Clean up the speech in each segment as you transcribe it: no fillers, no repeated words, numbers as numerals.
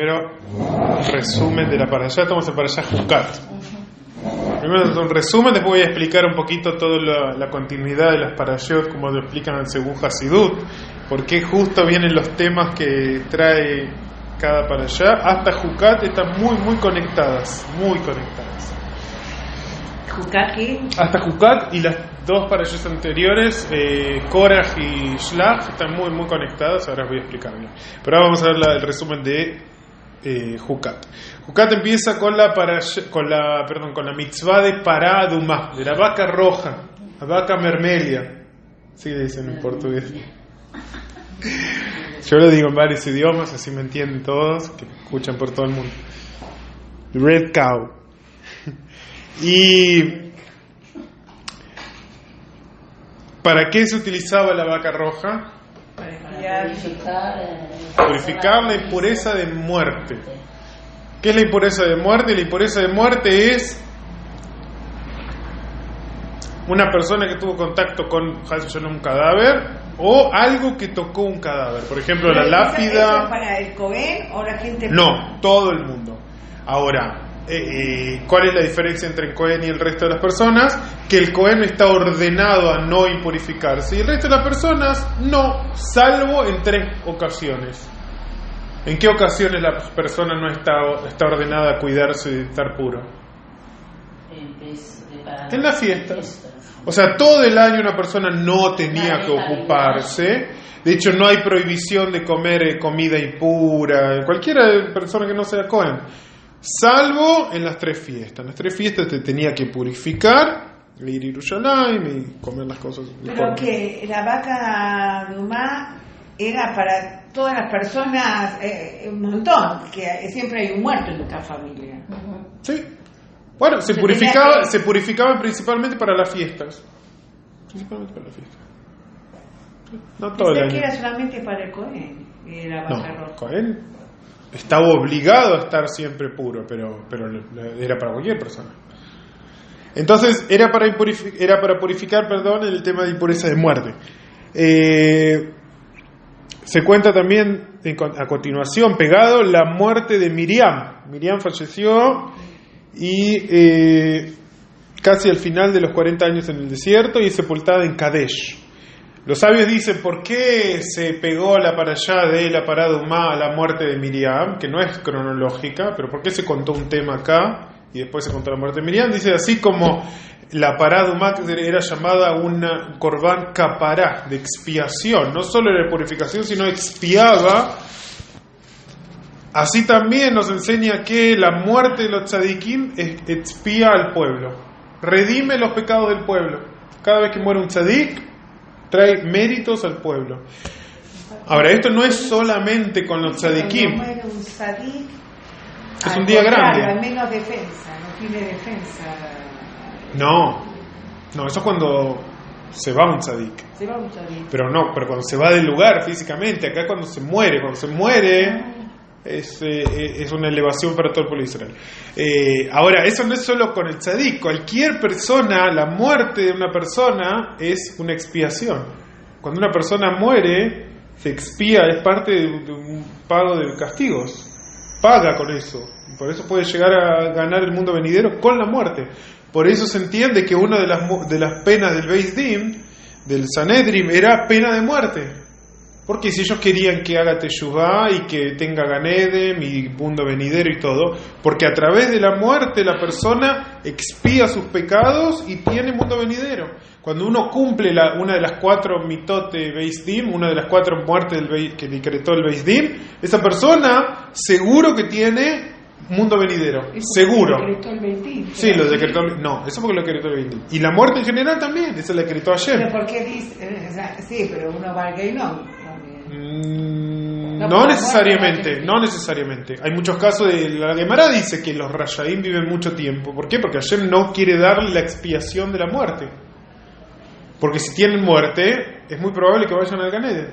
primero un resumen de la parashá. Estamos en parashá Jucat. Primero un resumen, después voy a explicar un poquito toda la continuidad de las parashot, como lo explican en Según Hasidut, por qué justo vienen los temas que trae cada parashá. Hasta Jucat están muy conectadas, ¿Jucat qué? Hasta Jucat y las dos parashot anteriores, Korach y Shlach, están muy conectadas. Ahora voy a explicar bien. Pero ahora vamos a ver el resumen de Jucat. Jucat empieza con la mitzvah de Pará Adumá, de la vaca roja, la vaca mermelia, así le dicen en portugués. Yo lo digo en varios idiomas, así me entienden todos, que escuchan por todo el mundo. Red cow. ¿Y para qué se utilizaba la vaca roja? Purificar la impureza de muerte. ¿Qué es la impureza de muerte? La impureza de muerte es una persona que tuvo contacto con un cadáver o algo que tocó un cadáver. Por ejemplo, la lápida. ¿Eso es para el Cohen o la gente? No, todo el mundo. Ahora, ¿cuál es la diferencia entre el Cohen y el resto de las personas? Que el Cohen está ordenado a no impurificarse y el resto de las personas no, salvo en 3 ocasiones. ¿En qué ocasiones la persona no está ordenada a cuidarse de estar puro? En las fiestas. O sea, todo el año una persona no tenía que ocuparse. De hecho, no hay prohibición de comer comida impura. Cualquiera persona que no sea Cohen. Salvo en las 3 fiestas. En las 3 fiestas te tenía que purificar, ir a Yerushalayim y comer las cosas. Pero que la vaca Adumá era para todas las personas, un montón, que siempre hay un muerto en nuestra familia. Sí. Bueno, se purificaban principalmente para las fiestas. Principalmente para las fiestas. No todo el año. Que era solamente para el Cohen, la vaca roja. Cohen estaba obligado a estar siempre puro, pero era para cualquier persona. Entonces era para purificar, el tema de impureza de muerte. Se cuenta también a continuación, pegado, la muerte de Miriam. Miriam falleció y casi al final de los 40 años en el desierto y es sepultada en Kadesh. Los sabios dicen, ¿por qué se pegó la parashá de la Pará Adumá a la muerte de Miriam? Que no es cronológica, pero ¿por qué se contó un tema acá y después se contó la muerte de Miriam? Dice, así como la Pará Adumá era llamada una Korban Kapará, de expiación, no solo era de purificación, sino expiaba. Así también nos enseña que la muerte de los tzadikim expía al pueblo, redime los pecados del pueblo. Cada vez que muere un tzadik, trae méritos al pueblo. Ahora, esto no es solamente con los tzadikim. Cuando muere un tzadik, es un día grande. Al menos defensa, no tiene defensa. No, eso es cuando se va un tzadik. Pero cuando se va del lugar físicamente. Acá cuando se muere es una elevación para todo el pueblo de Israel. Ahora, eso no es solo con el tzadik. Cualquier persona, la muerte de una persona es una expiación. Cuando una persona muere, se expía, es parte de un pago de castigos. Paga con eso. Por eso puede llegar a ganar el mundo venidero con la muerte. Por eso se entiende que una de las penas del Beis Din, del Sanedrim, era pena de muerte. Porque si ellos querían que haga teshuvá y que tenga Ganedem y mundo venidero y todo, porque a través de la muerte la persona expía sus pecados y tiene mundo venidero. Cuando uno cumple una de las 4 mitot de Beis Din, una de las 4 muertes que decretó el Beis Din, esa persona seguro que tiene mundo venidero, seguro. ¿Lo decretó el Beis Din? Sí, lo decretó. No, eso porque lo decretó el Beis Din. Y la muerte en general también, eso lo decretó ayer. ¿Pero por qué dice? Sí, pero uno va al Geinom. No necesariamente. Hay muchos casos de la Gemara dice que los Rashaim viven mucho tiempo. ¿Por qué? Porque Hashem no quiere darle la expiación de la muerte. Porque si tienen muerte, es muy probable que vayan al Ganeden.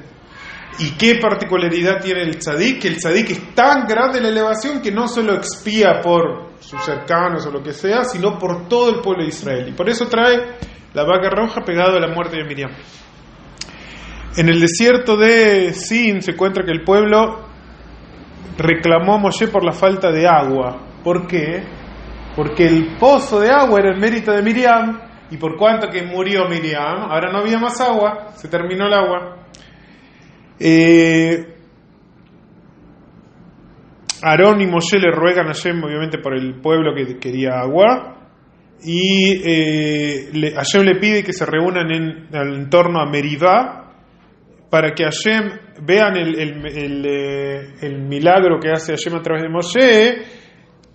¿Y qué particularidad tiene el tzadik? Que el tzadik es tan grande la elevación que no solo expía por sus cercanos o lo que sea, sino por todo el pueblo de Israel. Y por eso trae la vaca roja pegado a la muerte de Miriam. En el desierto de Sin se encuentra que el pueblo reclamó a Moshe por la falta de agua. ¿Por qué? Porque el pozo de agua era el mérito de Miriam, y por cuanto que murió Miriam, ahora no había más agua, se terminó el agua. Aarón y Moshe le ruegan a Hashem, obviamente por el pueblo que quería agua, y Hashem le pide que se reúnan en torno a Meribá para que Hashem vean el milagro que hace Hashem a través de Moshe,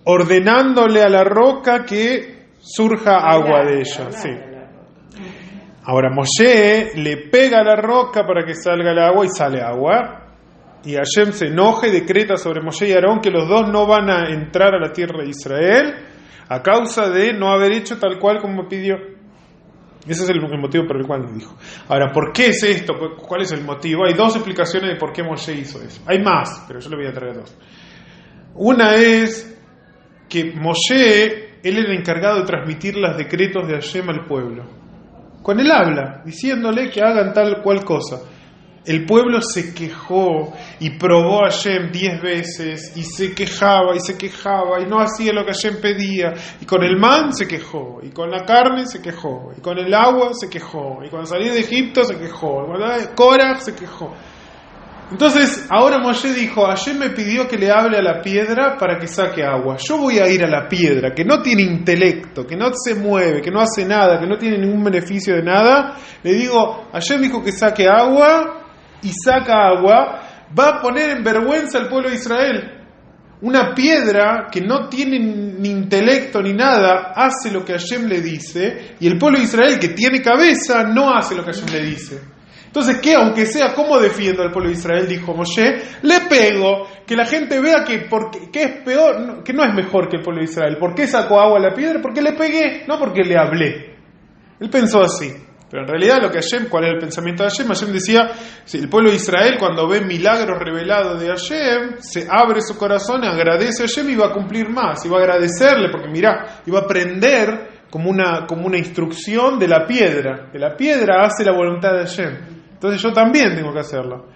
ordenándole a la roca que surja agua de ella. Sí. Ahora Moshe le pega a la roca para que salga el agua y sale agua. Y Hashem se enoja y decreta sobre Moshe y Aarón que los dos no van a entrar a la tierra de Israel a causa de no haber hecho tal cual como pidió. Ese es el motivo por el cual lo dijo. Ahora, ¿por qué es esto? ¿Cuál es el motivo? Hay dos explicaciones de por qué Moshe hizo eso. Hay más, pero yo le voy a traer dos. Una es que Moshe, él era encargado de transmitir los decretos de Hashem al pueblo. Con él habla, diciéndole que hagan tal cual cosa. El pueblo se quejó y probó a Hashem 10 veces y se quejaba y no hacía lo que Hashem pedía, y con el man se quejó, y con la carne se quejó, y con el agua se quejó, y cuando salió de Egipto se quejó, y cuando Korah se quejó. Entonces ahora Moshe dijo: Hashem me pidió que le hable a la piedra para que saque agua. Yo voy a ir a la piedra que no tiene intelecto, que no se mueve, que no hace nada, que no tiene ningún beneficio de nada. Le digo: Hashem dijo que saque agua, y saca agua. Va a poner en vergüenza al pueblo de Israel. Una piedra que no tiene ni intelecto ni nada hace lo que Hashem le dice, y el pueblo de Israel, que tiene cabeza, no hace lo que Hashem le dice. Entonces, ¿qué? Aunque sea, ¿cómo defiendo al pueblo de Israel? Dijo Moshe: le pego, que la gente vea que es peor, que no es mejor que el pueblo de Israel. ¿Por qué sacó agua a la piedra? Porque le pegué, no porque le hablé. Él pensó así. Pero en realidad lo que Hashem, ¿cuál era el pensamiento de Hashem? Hashem decía: si el pueblo de Israel, cuando ve milagros revelados de Hashem, se abre su corazón, agradece a Hashem y va a cumplir más, y va a agradecerle, porque mirá, iba a aprender como una instrucción de la piedra. Que la piedra hace la voluntad de Hashem. Entonces yo también tengo que hacerlo.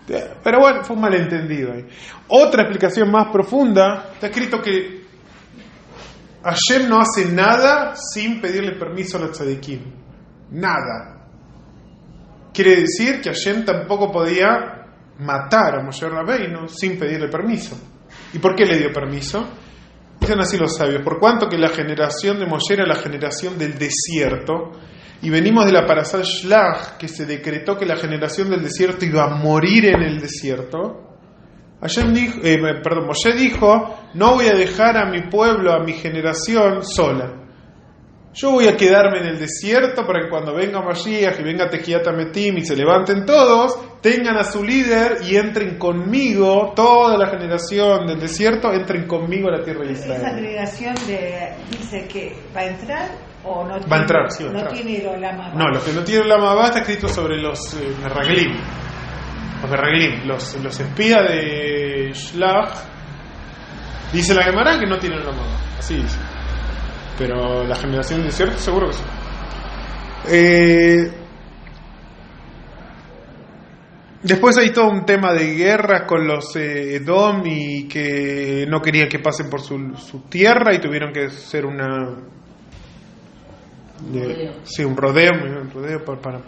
Pero bueno, fue un malentendido ahí. Otra explicación más profunda, está escrito que Hashem no hace nada sin pedirle permiso a los tzadikim. Nada. Quiere decir que Hashem tampoco podía matar a Moshe Rabbeinu sin pedirle permiso. ¿Y por qué le dio permiso? Dicen así los sabios: por cuanto que la generación de Moshe era la generación del desierto, y venimos de la Parashat Shlach, que se decretó que la generación del desierto iba a morir en el desierto. Moshe dijo: no voy a dejar a mi pueblo, a mi generación sola. Yo voy a quedarme en el desierto para que cuando venga Mashiach y venga Tejiat Ametim y se levanten todos, tengan a su líder y entren conmigo, toda la generación del desierto, entren conmigo a la tierra de Israel. ¿Esa agregación dice que va a entrar o no? Va a entrar, sí, va a entrar. No tiene el Olam Haba. No, lo que no tiene el Olam Haba está escrito sobre los Meraglim. Los Meraglim, los espías de Shlach. Dice la Gemara que no tienen el Olam Haba. Así dice. Pero la generación del desierto seguro que sí. Después hay todo un tema de guerras con los Edom, y que no querían que pasen por su tierra y tuvieron que hacer un rodeo para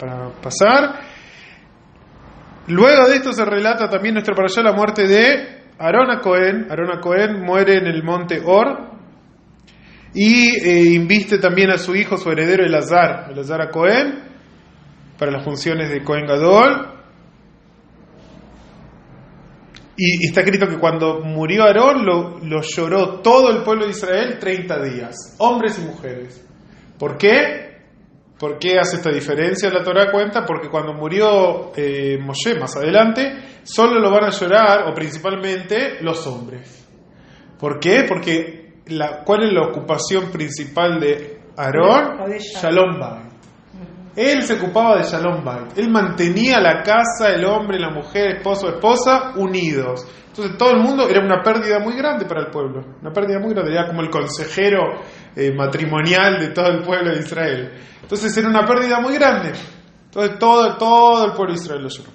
pasar. Luego de esto se relata también nuestro para allá la muerte de Aarón a Cohen. Aarón a Cohen muere en el monte Or. Y inviste también a su hijo, su heredero Elazar a Cohen, para las funciones de Cohen Gadol. Y está escrito que cuando murió Aarón lo lloró todo el pueblo de Israel 30 días, hombres y mujeres. ¿Por qué? ¿Por qué hace esta diferencia? La Torá cuenta porque cuando murió Moshe más adelante, solo lo van a llorar, o principalmente, los hombres. ¿Por qué? Porque ¿cuál es la ocupación principal de Aarón? Shalom Bait. Él se ocupaba de Shalom Bait. Él mantenía la casa, el hombre, la mujer, esposo, esposa, unidos. Entonces todo el mundo era una pérdida muy grande para el pueblo. Una pérdida muy grande. Era como el consejero matrimonial de todo el pueblo de Israel. Entonces era una pérdida muy grande. Entonces todo el pueblo de Israel lo lloró.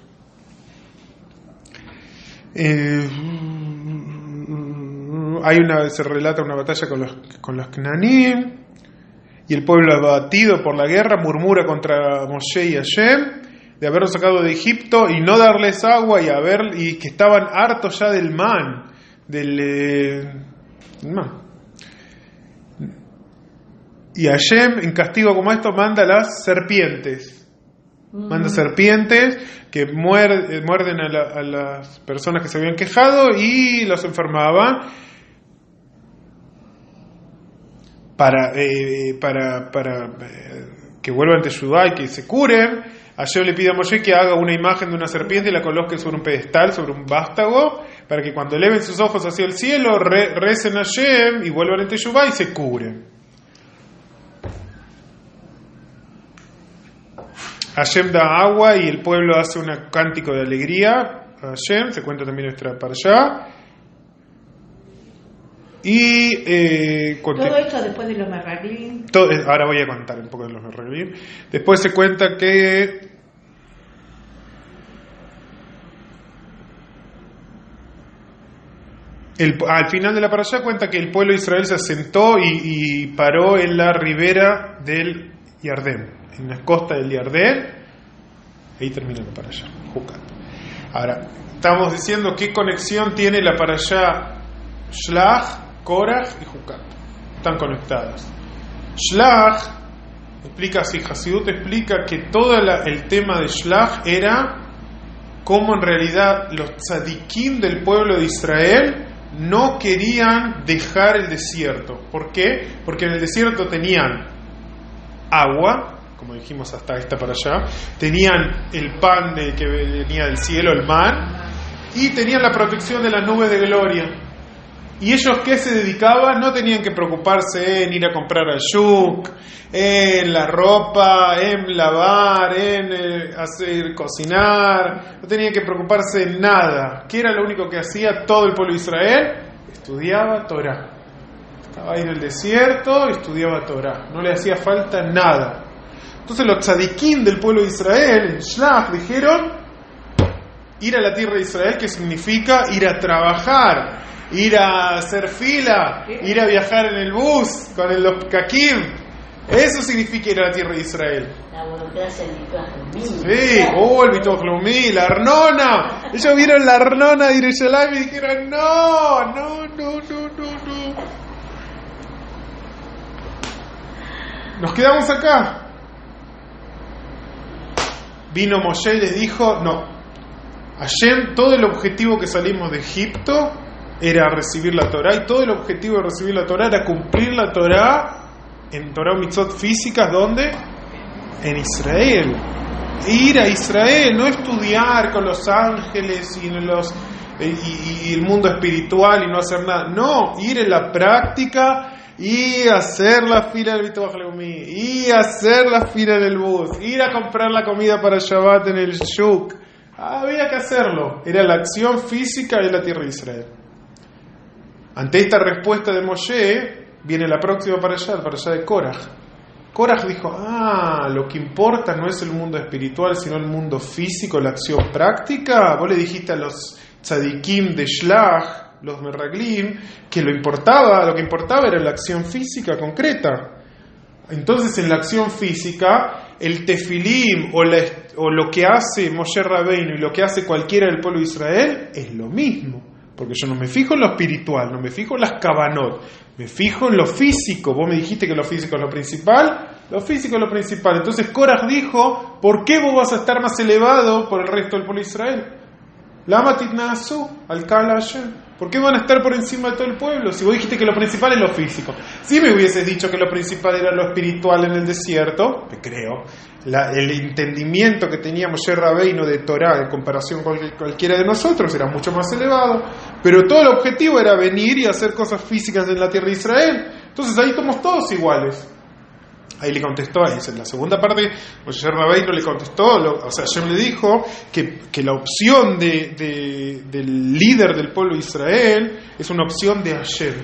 se relata una batalla con los Knanim, y el pueblo abatido por la guerra murmura contra Moshe y Hashem de haberlos sacado de Egipto y no darles agua, y que estaban hartos ya del man, del man. Y Hashem, en castigo como esto, manda las serpientes. Manda serpientes que muerden a las personas que se habían quejado y los enfermaban para que vuelvan ante Judá y que se curen. Hashem le pide a Moshe que haga una imagen de una serpiente y la coloque sobre un pedestal, sobre un vástago, para que cuando eleven sus ojos hacia el cielo recen a Hashem y vuelvan ante Judá y se curen. Hashem da agua y el pueblo hace un cántico de alegría a Hashem, se cuenta también nuestra para allá. Y todo esto después de los Meraglim. Ahora voy a contar un poco de los Meraglim. Después se cuenta que al final de la parashá cuenta que el pueblo de Israel se asentó y paró en la ribera del Yardén, en la costa del Yardén. Ahí termina la parashá, Jucat. Ahora, estamos diciendo qué conexión tiene la parashá Shlach, Korach y Jucat. Están conectadas. Shlach explica así, Hasidut explica que todo el tema de Shlach era cómo en realidad los tzadikim del pueblo de Israel no querían dejar el desierto. ¿Por qué? Porque en el desierto tenían agua, como dijimos hasta esta para allá, tenían el pan que venía del cielo, el man, y tenían la protección de la nube de gloria. Y ellos, ¿qué se dedicaban? No tenían que preocuparse en ir a comprar al shuk, en la ropa, en lavar, en cocinar. No tenían que preocuparse en nada. ¿Qué era lo único que hacía todo el pueblo de Israel? Estudiaba Torah. Estaba ahí en el desierto, estudiaba Torah. No le hacía falta nada. Entonces los tzadikim del pueblo de Israel, en Shlach, dijeron ir a la tierra de Israel, que significa ir a trabajar, ir a hacer fila, ir a viajar en el bus con los kakim. Eso significa ir a la tierra de Israel. La burocracia del Bituaj Leumí. Sí, el Bituaj Leumí, la Arnona. Ellos vieron la Arnona de Yerushalayim y dijeron no. Nos quedamos acá. Vino Moshe y les dijo, no, Hashem, todo el objetivo que salimos de Egipto era recibir la Torah, y todo el objetivo de recibir la Torah era cumplir la Torah en Torah Mitzvot físicas. ¿Dónde? En Israel. Ir a Israel, no estudiar con los ángeles y el mundo espiritual y no hacer nada. No, ir en la práctica y hacer la fila del Bituaj Leumí, y hacer la fila del bus, ir a comprar la comida para Shabbat en el shuk. Había que hacerlo. Era la acción física de la tierra de Israel. Ante esta respuesta de Moshe, viene la próxima para allá de Korach. Korach dijo, lo que importa no es el mundo espiritual, sino el mundo físico, la acción práctica. Vos le dijiste a los tzadikim de Shlach, los Meraglim, que lo que importaba era la acción física concreta. Entonces, en la acción física, el tefilim o lo que hace Moshe Rabbeinu y lo que hace cualquiera del pueblo de Israel es lo mismo. Porque yo no me fijo en lo espiritual, no me fijo en las kavanot, me fijo en lo físico. Vos me dijiste que lo físico es lo principal, lo físico es lo principal. Entonces Korach dijo, ¿por qué vos vas a estar más elevado por el resto del pueblo de Israel? Lama titnasu al kala Hashem. ¿Por qué van a estar por encima de todo el pueblo? Si vos dijiste que lo principal es lo físico. Si me hubieses dicho que lo principal era lo espiritual en el desierto, te creo. El entendimiento que tenía Moshe Rabbeinu de Torah en comparación con cualquiera de nosotros era mucho más elevado. Pero todo el objetivo era venir y hacer cosas físicas en la tierra de Israel. Entonces ahí somos todos iguales. Ahí le contestó, ahí en la segunda parte, Moshe Rabbeinu le contestó, Hashem le dijo que la opción del líder del pueblo de Israel es una opción de Hashem.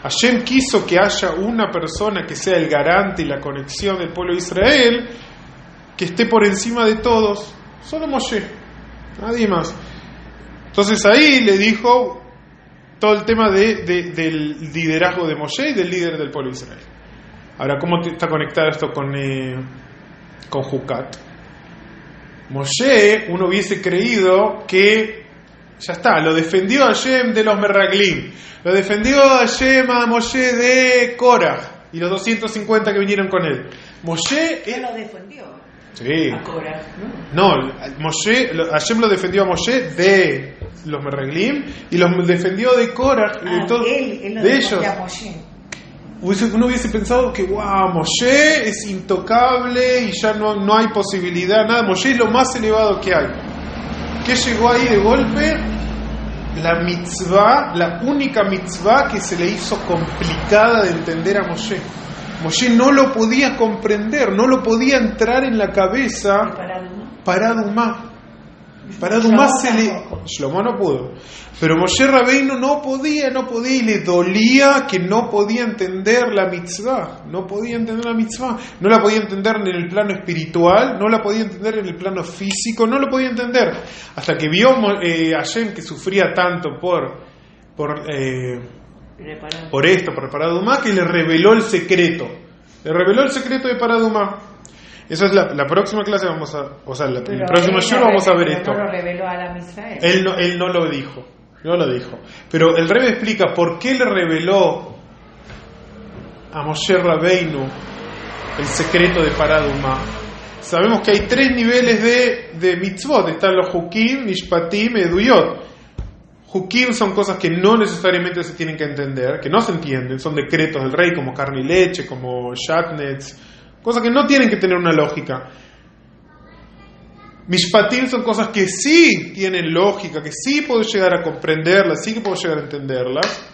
Hashem quiso que haya una persona que sea el garante y la conexión del pueblo de Israel, que esté por encima de todos, solo Moshe, nadie más. Entonces ahí le dijo, todo el tema del liderazgo de Moshe y del líder del pueblo de Israel. Ahora, ¿cómo está conectado esto con Jucat? Moshe, uno hubiese creído que ya está, lo defendió a Hashem de los Meraglim, lo defendió a Hashem a Moshe de Korah y los 250 que vinieron con él. Moshe ¿Quién lo defendió? Sí. A Korah, ¿no? No, Hashem lo defendió a Moshe de los Meraglim y los defendió de Korah y de todo, él lo de defendió ellos. a Moshe. Uno hubiese pensado que Moshe es intocable y ya no hay posibilidad, nada. Moshe es lo más elevado que hay. ¿Qué llegó ahí de golpe? La mitzvah, la única mitzvah que se le hizo complicada de entender a Moshe. Moshe no lo podía comprender, no lo podía entrar en la cabeza. Para Dumá se le... Shlomo no pudo. Pero Moshe Rabbeinu no podía y le dolía que no podía entender la mitzvah. No podía entender la mitzvah. No la podía entender en el plano espiritual, no la podía entender en el plano físico, no lo podía entender. Hasta que vio a Hashem que sufría tanto por Paradumá, que le reveló el secreto. Le reveló el secreto de Paradumá. Esa es la próxima clase, el próximo show vamos a ver esto. No lo reveló a la Israel. Él no lo dijo. Pero el Rebbe explica por qué le reveló a Moshe Rabbeinu el secreto de Paradumá. Sabemos que hay 3 niveles de mitzvot. Están los Hukim, Mishpatim y Eduyot. Hukim son cosas que no necesariamente se tienen que entender, que no se entienden, son decretos del rey como carne y leche, como shatnez, cosas que no tienen que tener una lógica. Mishpatim son cosas que sí tienen lógica, que sí puedo llegar a comprenderlas, sí que puedo llegar a entenderlas.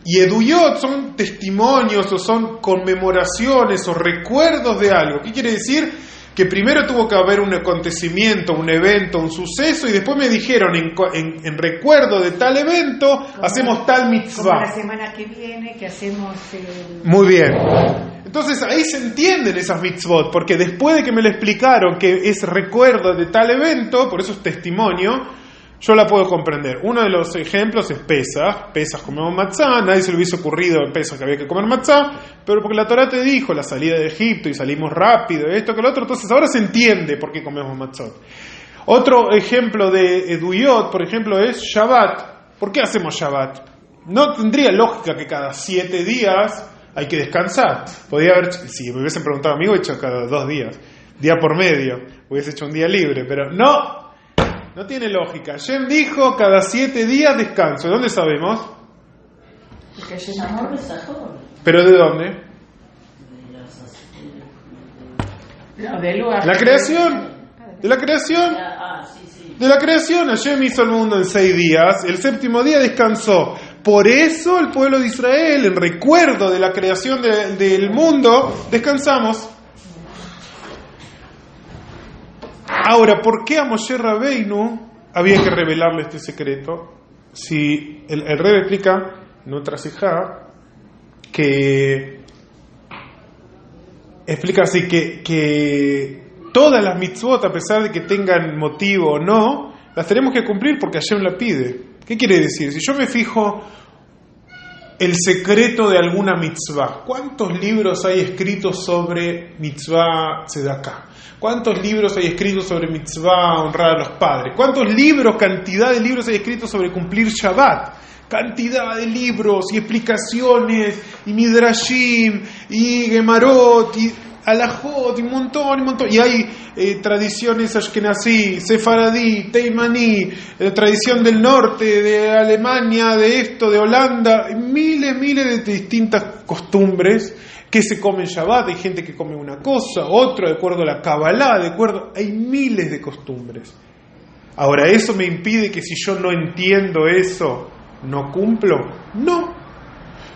Y Eduyot son testimonios o son conmemoraciones o recuerdos de algo. ¿Qué quiere decir? Que primero tuvo que haber un acontecimiento, un evento, un suceso, y después me dijeron, en recuerdo de tal evento, hacemos tal mitzvah. Como la semana que viene, que hacemos... Muy bien. Entonces ahí se entienden esas mitzvot, porque después de que me lo explicaron que es recuerdo de tal evento, por eso es testimonio, yo la puedo comprender. Uno de los ejemplos es Pesaj. Pesaj comemos matzá, nadie se le hubiese ocurrido en Pesaj que había que comer matzá, pero porque la Torá te dijo la salida de Egipto y salimos rápido, esto que lo otro, entonces ahora se entiende por qué comemos matzot. Otro ejemplo de Eduyot, por ejemplo, es Shabbat. ¿Por qué hacemos Shabbat? No tendría lógica que cada 7 días hay que descansar. Podría haber, si me hubiesen preguntado a mí, hubiese hecho cada 2 días, día por medio, hubiese hecho un día libre, pero no tiene lógica. Hashem dijo cada 7 días descanso. ¿De dónde sabemos? ¿Pero de dónde? La creación. De la creación. De la creación. Hashem hizo el mundo en 6 días. El 7º día descansó. Por eso el pueblo de Israel, en recuerdo de la creación del mundo, descansamos. Ahora, ¿por qué a Moshe Rabbeinu había que revelarle este secreto? Si el Rebbe explica en otra sijá que explica así que todas las mitzvot, a pesar de que tengan motivo o no, las tenemos que cumplir porque Hashem la pide. ¿Qué quiere decir? Si yo me fijo el secreto de alguna mitzvah, ¿cuántos libros hay escritos sobre mitzvah tzedakah? ¿Cuántos libros hay escritos sobre mitzvah honrar a los padres? ¿Cuántos libros, cantidad de libros hay escritos sobre cumplir Shabbat? Cantidad de libros y explicaciones y midrashim y gemarot y alajot y un montón. Y hay tradiciones ashkenazí, sefaradí, teimaní, tradición del norte, de Alemania, de esto, de Holanda, miles de distintas costumbres que se come en Shabbat. Hay gente que come una cosa, otra, de acuerdo a la Kabbalah, hay miles de costumbres. Ahora, ¿eso me impide que si yo no entiendo eso, no cumplo? No.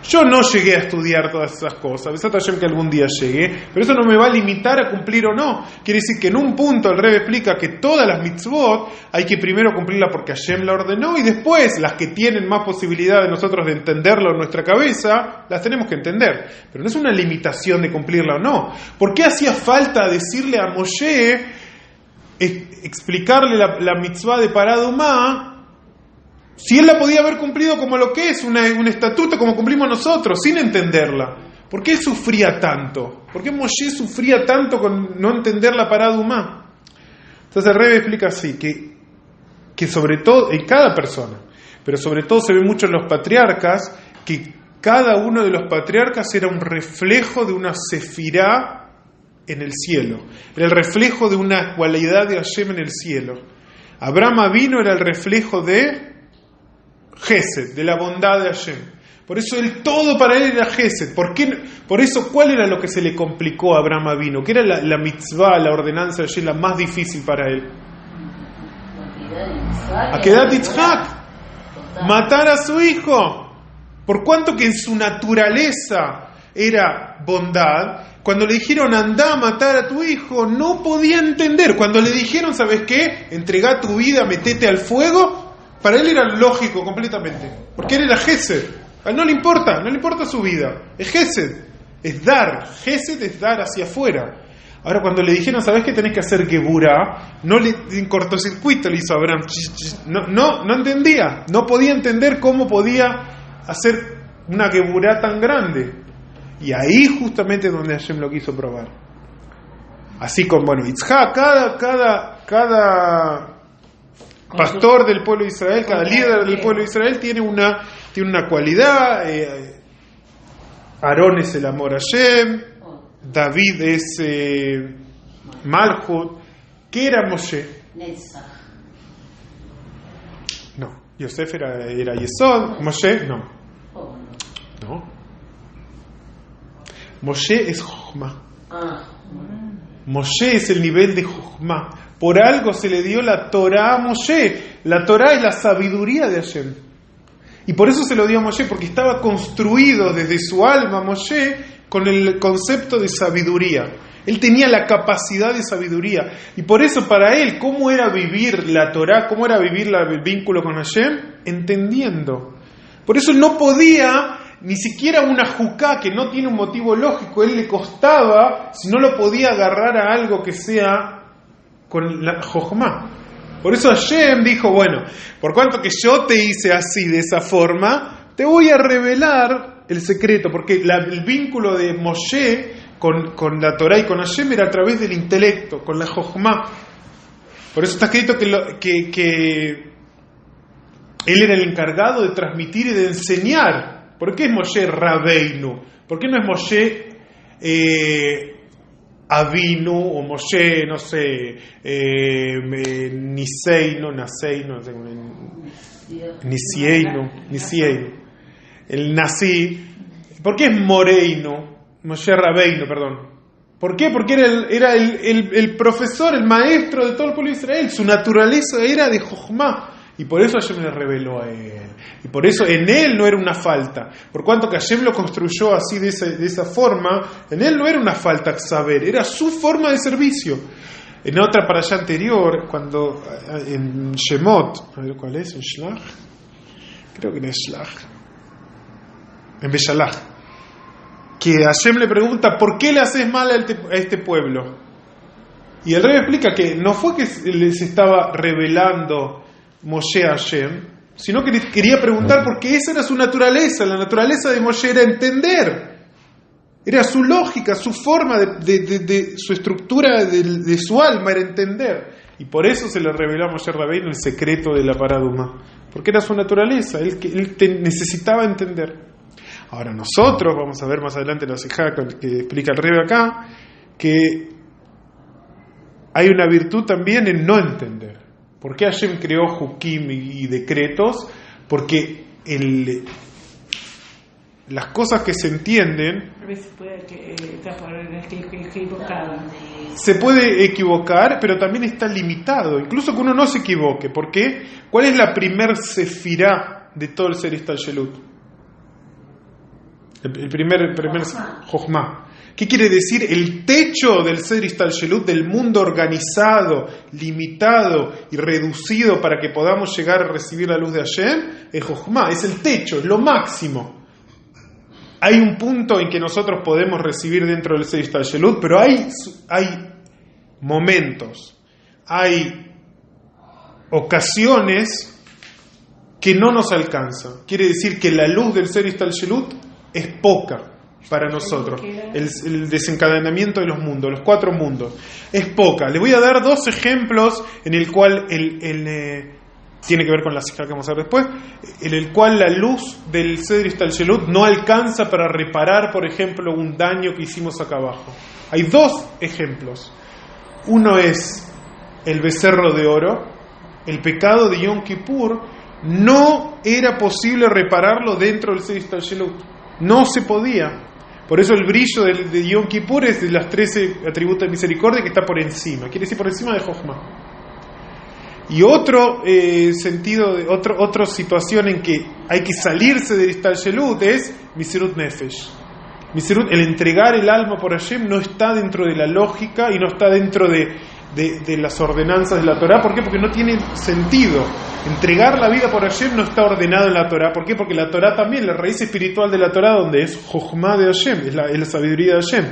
Yo no llegué a estudiar todas esas cosas, besat Hashem que algún día llegué, pero eso no me va a limitar a cumplir o no. Quiere decir que en un punto el Rebbe explica que todas las mitzvot hay que primero cumplirlas porque Hashem la ordenó, y después las que tienen más posibilidad de nosotros de entenderlo en nuestra cabeza, las tenemos que entender. Pero no es una limitación de cumplirla o no. ¿Por qué hacía falta decirle a Moshe, explicarle la mitzvah de Paradumá, Si él la podía haber cumplido como lo que es, un estatuto como cumplimos nosotros, sin entenderla. ¿Por qué él sufría tanto? ¿Por qué Moshe sufría tanto con no entender la parada humana? Entonces el Rebbe explica así, que sobre todo, en cada persona, pero sobre todo se ve mucho en los patriarcas, que cada uno de los patriarcas era un reflejo de una sefirá en el cielo. Era el reflejo de una cualidad de Hashem en el cielo. Abraham Avinu era el reflejo de Gesed, de la bondad de Hashem. Por eso todo para él era Gesed. Por eso, ¿cuál era lo que se le complicó a Abraham Avinu? ¿Qué era la mitzvah, la ordenanza de Hashem, la más difícil para él? Akedat Yitzhak, matar a su hijo. Por cuanto que en su naturaleza era bondad, cuando le dijeron anda a matar a tu hijo, no podía entender. Cuando le dijeron, ¿sabes qué? Entregá tu vida, metete al fuego, para él era lógico completamente. Porque él era Gesed. A él no le importa su vida. Es Gesed, es dar. Gesed es dar hacia afuera. Ahora cuando le dijeron, ¿sabes qué tenés que hacer Geburá? No le en cortocircuito le hizo a Abraham. No entendía. No podía entender cómo podía hacer una Geburá tan grande. Y ahí justamente es donde Hashem lo quiso probar. Así como, Yitzhak, cada pastor del pueblo de Israel, cada líder del pueblo de Israel tiene una cualidad. Aarón es el amor a Hashem, David es Malchut. ¿Qué era Moshe? No, Yosef era Yesod, Moshe no. Moshe es Jochma. Moshe es el nivel de Jochma. Por algo se le dio la Torah a Moshe. La Torah es la sabiduría de Hashem. Y por eso se lo dio a Moshe, porque estaba construido desde su alma Moshe con el concepto de sabiduría. Él tenía la capacidad de sabiduría. Y por eso para él, ¿cómo era vivir la Torah? ¿Cómo era vivir el vínculo con Hashem? Entendiendo. Por eso no podía, ni siquiera una juká que no tiene un motivo lógico, él le costaba, si no lo podía agarrar a algo que sea con la jochma. Por eso Hashem dijo, bueno, por cuanto que yo te hice así, de esa forma, te voy a revelar el secreto, porque el vínculo de Moshe con la Torah y con Hashem era a través del intelecto, con la jochma. Por eso está escrito que él era el encargado de transmitir y de enseñar. ¿Por qué es Moshe Rabbeinu? ¿Por qué no es Moshe Avinu o Moshe, no sé, Niseinu, Nisieinu, el Nasi? ¿Por qué es Moreinu? Moshe Rabbeinu, perdón. ¿Por qué? Porque era el profesor, el maestro de todo el pueblo de Israel. Su naturaleza era de Jochma. Y por eso Hashem le reveló a él. Y por eso en él no era una falta. Por cuanto que Hashem lo construyó así de esa forma, en él no era una falta saber, era su forma de servicio. En otra para allá anterior, cuando en Shemot, a ver cuál es, en Shlach, creo que en Shlach, en Beshalach, que Hashem le pregunta, ¿por qué le haces mal a este pueblo? Y el rey explica que no fue que les estaba revelando Moshe a Hashem, sino que les quería preguntar porque esa era su naturaleza. La naturaleza de Moshe era entender, era su lógica, su forma de su estructura de su alma era entender, y por eso se le reveló a Moshe Rabbeinu el secreto de la paraduma, porque era su naturaleza, él necesitaba entender. Ahora nosotros vamos a ver más adelante la sijá que explica el Rebbe acá, que hay una virtud también en no entender. ¿Por qué Hashem creó Jukim y decretos? Porque las cosas que se entienden se puede equivocar, pero también está limitado, incluso que uno no se equivoque. ¿Por qué? ¿Cuál es la primer sefirá de todo el ser Ishtalshelut? El primer Jochma. ¿Qué quiere decir? El techo del ser Ishtalshelut, del mundo organizado, limitado y reducido para que podamos llegar a recibir la luz de Hashem, es Jochma, es el techo, es lo máximo. Hay un punto en que nosotros podemos recibir dentro del ser Ishtalshelut, pero hay momentos, hay ocasiones que no nos alcanza. Quiere decir que la luz del Ser Ishtalshelut es poca para nosotros. El desencadenamiento de los mundos, los 4 mundos, es poca. Les voy a dar 2 ejemplos en el cual tiene que ver con la sija que vamos a ver después, en el cual la luz del Seder Ishtalshelut no alcanza para reparar, por ejemplo, un daño que hicimos acá abajo. Hay 2 ejemplos. Uno es el becerro de oro. El pecado de Yom Kippur no era posible repararlo dentro del Seder Ishtalshelut. No se podía. Por eso el brillo de Yom Kippur es de las 13 atributos de misericordia que está por encima. Quiere decir por encima de Jochma. Y otro otra situación en que hay que salirse del Ishtalshelut es Misirut Nefesh. El entregar el alma por Hashem no está dentro de la lógica y no está dentro de las ordenanzas de la Torah. ¿Por qué? Porque no tiene sentido. Entregar la vida por Hashem no está ordenado en la Torah. ¿Por qué? Porque la Torah también, la raíz espiritual de la Torah, donde es Jochma de Hashem, es la sabiduría de Hashem.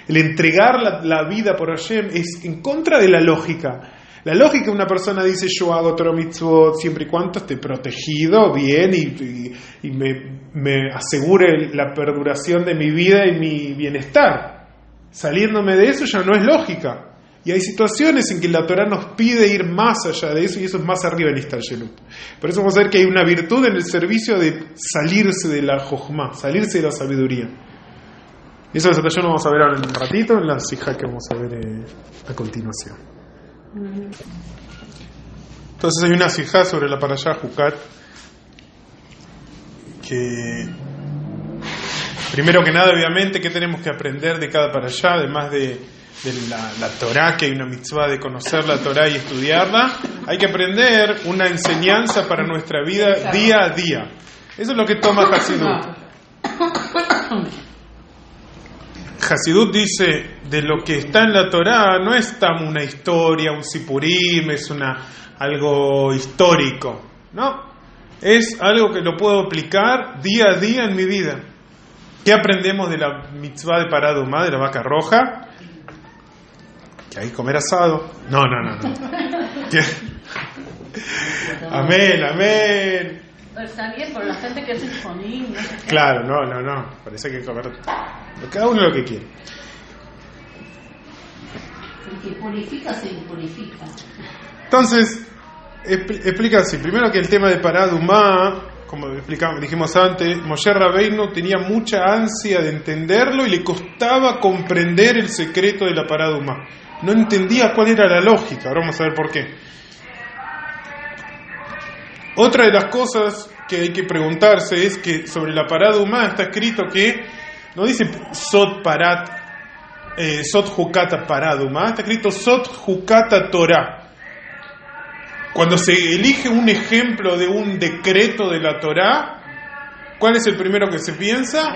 El entregar la vida por Hashem es en contra de la lógica. La lógica, una persona dice, yo hago Torah Mitzvot siempre y cuando esté protegido bien y me asegure la perduración de mi vida y mi bienestar. Saliéndome de eso ya no es lógica. Y hay situaciones en que la Torah nos pide ir más allá de eso, y eso es más arriba en Ishtalshelut. Por eso vamos a ver que hay una virtud en el servicio de salirse de la Jochma, salirse de la sabiduría. Y eso lo vamos a ver ahora en un ratito, en la sija que vamos a ver a continuación. Entonces hay una sijá sobre la parashá Jucat que, primero que nada, obviamente, ¿qué tenemos que aprender de cada parashá? Además de la Torá, que hay una mitzvah de conocer la Torá y estudiarla, hay que aprender una enseñanza para nuestra vida día a día. Eso es lo que toma Hasidut. Hasidut dice, de lo que está en la Torá no es tan una historia, un sipurim, es algo histórico, ¿no? Es algo que lo puedo aplicar día a día en mi vida. ¿Qué aprendemos de la mitzvah de Pará Adumá, de la vaca roja? Que hay que comer asado. No. Amén. Pero está bien, por la gente que es disponible. No sé qué. Claro, no. Parece que hay que comer cada uno lo que quiere. El que purifica se impurifica. Entonces, explica así. Primero que el tema de Pará Adumá, como dijimos antes, Moshe Rabbeinu tenía mucha ansia de entenderlo y le costaba comprender el secreto de la Pará Adumá. No entendía cuál era la lógica. Ahora vamos a ver por qué. Otra de las cosas que hay que preguntarse es que sobre la Pará Adumá está escrito que no dice Sot Jukata Pará Adumá, está escrito Sot Jukata Torah. Cuando se elige un ejemplo de un decreto de la Torá, ¿cuál es el primero que se piensa?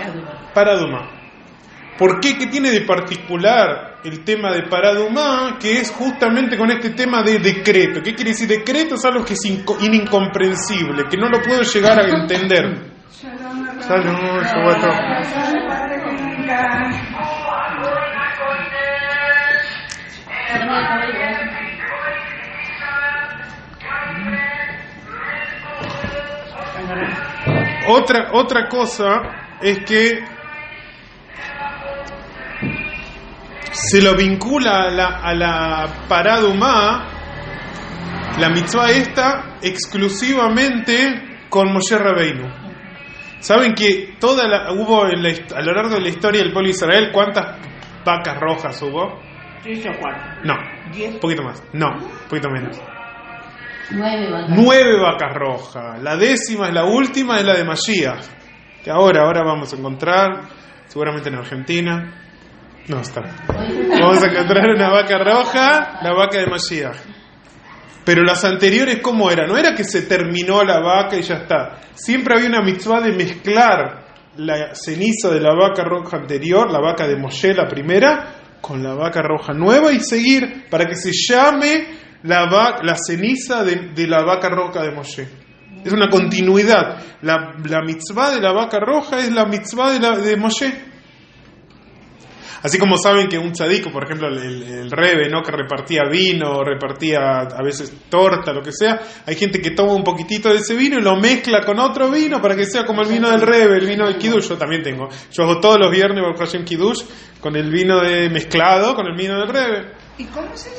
Pará Adumá. ¿Por qué? ¿Qué tiene de particular el tema de Pará Adumá? Que es justamente con este tema de decreto. ¿Qué quiere decir decreto? Es algo que es incomprensible, que no lo puedo llegar a entender. Salud, Otra cosa es que se lo vincula a la Pará Adumá, la mitzvah esta, exclusivamente con Moshe Rabbeinu. ¿Saben que hubo a lo largo de la historia del pueblo de Israel cuántas vacas rojas hubo? 3 o 4. No, 10. un poquito más. No, un poquito menos. 9 vacas. 9 vacas rojas. La 10ª es la última, es la de Mashiach, que ahora vamos a encontrar, seguramente en Argentina. No está. Vamos a encontrar una vaca roja, la vaca de Mashiach. Pero las anteriores, ¿cómo era? No era que se terminó la vaca y ya está. Siempre había una mitzvah de mezclar la ceniza de la vaca roja anterior, la vaca de Moshe, la primera, con la vaca roja nueva y seguir para que se llame la ceniza de la vaca roja de Moshe. Es una continuidad. La mitzvah de la vaca roja es la mitzvah de Moshe. Así como saben que un tzaddik, por ejemplo el Rebe, ¿no? Que repartía vino, repartía a veces torta, lo que sea, hay gente que toma un poquitito de ese vino y lo mezcla con otro vino para que sea como el vino del Rebe, el vino del Kiddush. Yo también tengo. Yo hago todos los viernes Baruch Hashem Kiddush con el vino mezclado con el vino del Rebe. ¿Y cómo se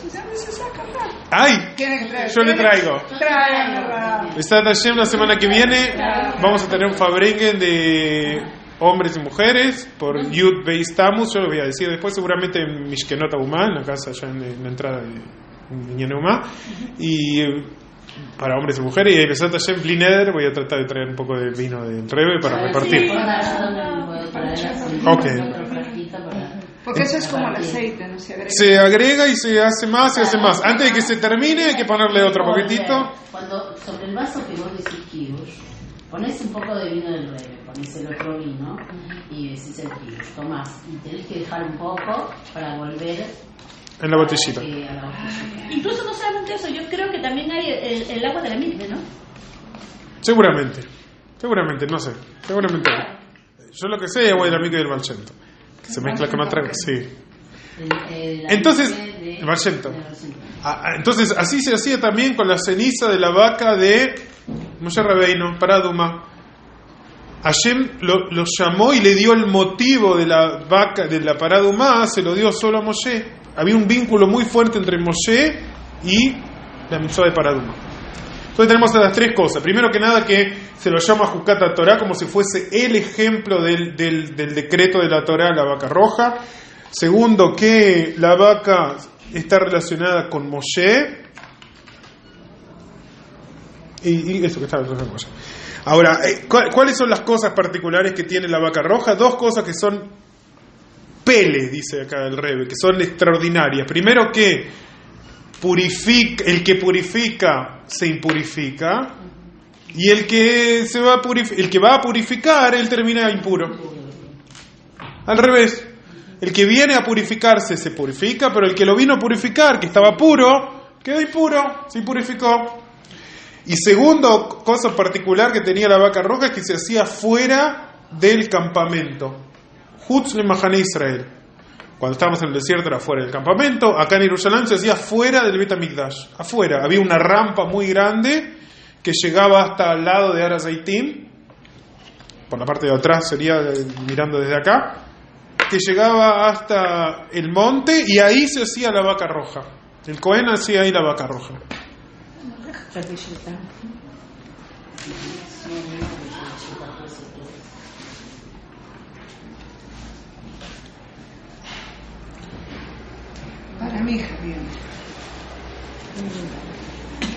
saca? ¡Ay! ¿Quieren que traiga? Yo le traigo. Traigan. Está Hashem la semana que viene. Vamos a tener un Fabrengen de hombres y mujeres por Yud Beis Tammuz. Yo lo voy a decir después, seguramente en Mishkenot Abumá, en la casa allá en la entrada de Ñaneumá. Y para hombres y mujeres. Y ahí empezó Hashem Blineder. Voy a tratar de traer un poco de vino del Rebe para repartir. Ok. Porque eso es como el aceite, ¿no? Se agrega y se hace más, se hace más. Antes de que se termine hay que ponerle otro poquitito. Cuando sobre el vaso que vos decís Kiddush, ponés un poco de vino del Rebe, ponés el otro vino y decís el Kiddush, tomás y tenés que dejar un poco para volver en la botellita. Incluso no solamente eso, yo creo que también hay el agua de la milpa, ¿no? Seguramente, no sé, seguramente. Yo lo que sé es agua de la mica y del Balchento. Que se mezcla con otra cosa, sí. Entonces, el Balchento. Entonces, así se hacía también con la ceniza de la vaca de Moshe Rabbeinu para Duma. Hashem lo llamó y le dio el motivo de la vaca, de la Paradumá, se lo dio solo a Moshe. Había un vínculo muy fuerte entre Moshe y la mitzvah de Paradumá. Entonces tenemos las tres cosas. Primero que nada, que se lo llama Jukata Torah como si fuese el ejemplo del decreto de la Torah, la vaca roja. Segundo, que la vaca está relacionada con Moshe. Y eso que está relacionado con Moshe. Ahora, ¿cuáles son las cosas particulares que tiene la vaca roja? Dos cosas que son pele, dice acá el Rebbe, que son extraordinarias. Primero, que el que purifica se impurifica, y el que va a purificar, él termina impuro. Al revés, el que viene a purificarse se purifica, pero el que lo vino a purificar, que estaba puro, quedó impuro, se impurificó. Y segundo, cosa particular que tenía la vaca roja, es que se hacía fuera del campamento. Hutz le Mahane Israel. Cuando estábamos en el desierto era fuera del campamento. Acá en Jerusalén se hacía fuera del Bet HaMikdash, afuera. Había una rampa muy grande que llegaba hasta al lado de Har HaZeitim, por la parte de atrás sería mirando desde acá, que llegaba hasta el monte, y ahí se hacía la vaca roja. El Cohen hacía ahí la vaca roja. Para mí, Javier.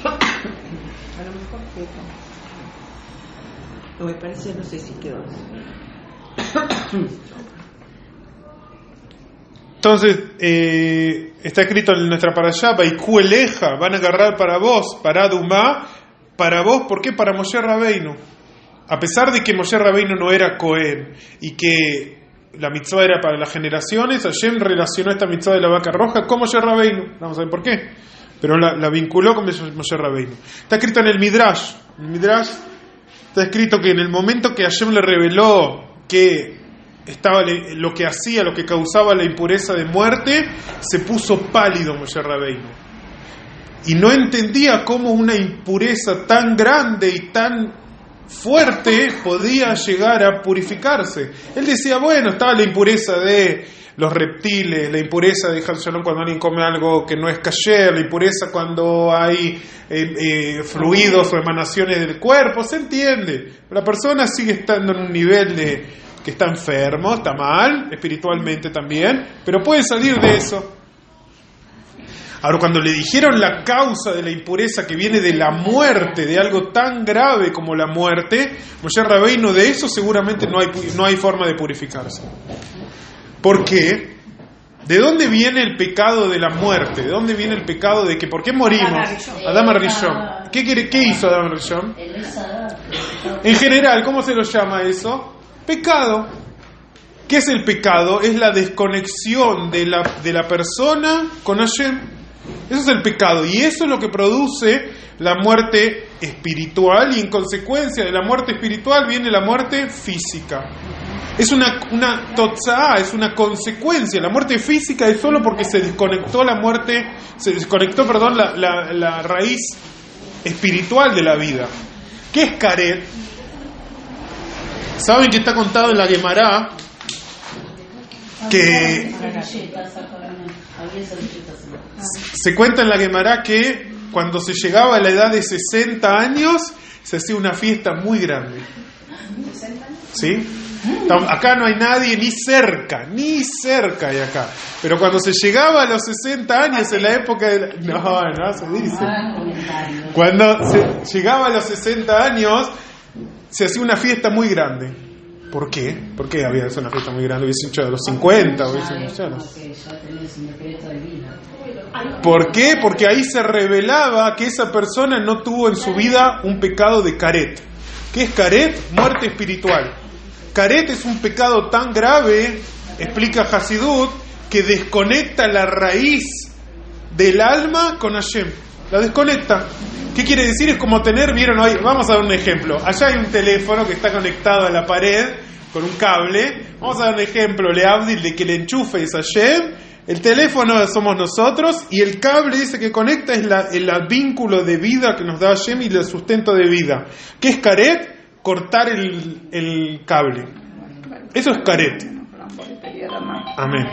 A lo mejor quedó. No me parece, no sé si quedó. Entonces, está escrito en nuestra parashá, Vaiku Eleja, van a agarrar para vos, para Dumá, para vos, ¿por qué? Para Moshe Rabbeinu. A pesar de que Moshe Rabbeinu no era Cohen y que la mitzvah era para las generaciones, Hashem relacionó esta mitzvah de la vaca roja con Moshe Rabbeinu. Vamos a ver por qué. Pero la vinculó con Moshe Rabbeinu. Está escrito en el Midrash. En el Midrash está escrito que en el momento que Hashem le reveló que estaba lo que hacía, lo que causaba la impureza de muerte, se puso pálido Moshe Rabbeinu. Y no entendía cómo una impureza tan grande y tan fuerte podía llegar a purificarse. Él decía, bueno, estaba la impureza de los reptiles, la impureza de Shalom cuando alguien come algo que no es kasher, la impureza cuando hay fluidos o emanaciones del cuerpo, se entiende. La persona sigue estando en un nivel de que está enfermo, está mal, espiritualmente también, pero puede salir de eso. Ahora, cuando le dijeron la causa de la impureza que viene de la muerte, de algo tan grave como la muerte, Moshe Rabbeinu, de eso seguramente no hay forma de purificarse. ¿Por qué? ¿De dónde viene el pecado de la muerte? ¿De dónde viene el pecado de que por qué morimos? Adam Rishon. ¿Qué hizo Adam Rishon? En general, ¿cómo se lo llama eso? Pecado. ¿Qué es el pecado? Es la desconexión de la persona con Hashem. Eso es el pecado, y eso es lo que produce la muerte espiritual, y en consecuencia de la muerte espiritual viene la muerte física. Es una totzá, es una consecuencia. La muerte física es solo porque se desconectó la raíz espiritual de la vida. ¿Qué es Karet? Saben que está contado en la Gemara que se cuenta en la Gemara que cuando se llegaba a la edad de 60 años se hacía una fiesta muy grande. ¿Sí? Acá no hay nadie ni cerca hay acá. Pero cuando se llegaba a los 60 años en la época de... No se dice. Cuando se llegaba a los 60 años se hacía una fiesta muy grande. ¿Por qué? ¿Por qué había una fiesta muy grande? Hubiese hecho a los 50, hubiese hecho. ¿Por qué? Porque ahí se revelaba que esa persona no tuvo en su vida un pecado de Karet. ¿Qué es Karet? Muerte espiritual. Karet es un pecado tan grave, explica Hasidut, que desconecta la raíz del alma con Hashem. La desconecta. ¿Qué quiere decir? Es como tener, vieron hoy, vamos a dar un ejemplo. Allá hay un teléfono que está conectado a la pared con un cable. Vamos a dar un ejemplo, Leabdil, de que el enchufe es Hashem, el teléfono somos nosotros y el cable dice que conecta es el vínculo de vida que nos da Hashem y el sustento de vida. ¿Qué es Karet? Cortar el cable. Eso es Karet. Amén.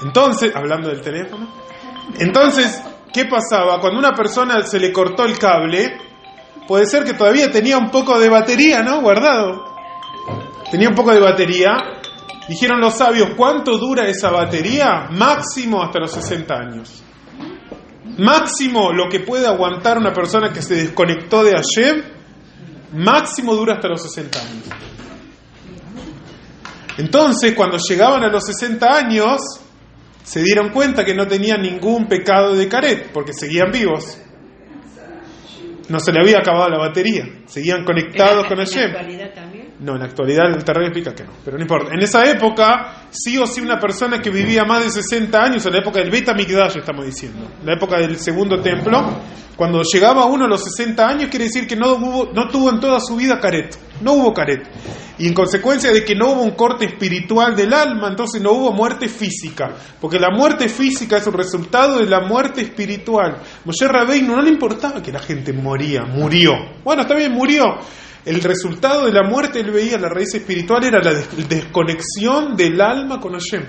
Entonces, hablando del teléfono, entonces, ¿qué pasaba? Cuando a una persona se le cortó el cable, puede ser que todavía tenía un poco de batería, ¿no? Guardado. Tenía un poco de batería. Dijeron los sabios, ¿cuánto dura esa batería? Máximo hasta los 60 años. Máximo lo que puede aguantar una persona que se desconectó de Hashem, máximo dura hasta los 60 años. Entonces, cuando llegaban a los 60 años, se dieron cuenta que no tenían ningún pecado de Karet, porque seguían vivos. No se le había acabado la batería. Seguían conectados con Hashem. ¿En la actualidad también? No, en la actualidad el Tarré explica que no, pero no importa. En esa época, sí o sí una persona que vivía más de 60 años, en la época del Beit HaMikdash estamos diciendo, en la época del segundo templo, cuando llegaba uno a los 60 años, quiere decir que no tuvo en toda su vida Karet. No hubo Karet. Y en consecuencia de que no hubo un corte espiritual del alma, entonces no hubo muerte física. Porque la muerte física es un resultado de la muerte espiritual. Moshe Rabbeinu no le importaba que la gente murió. Bueno, está bien, murió. El resultado de la muerte, él veía la raíz espiritual, era la desconexión del alma con Hashem.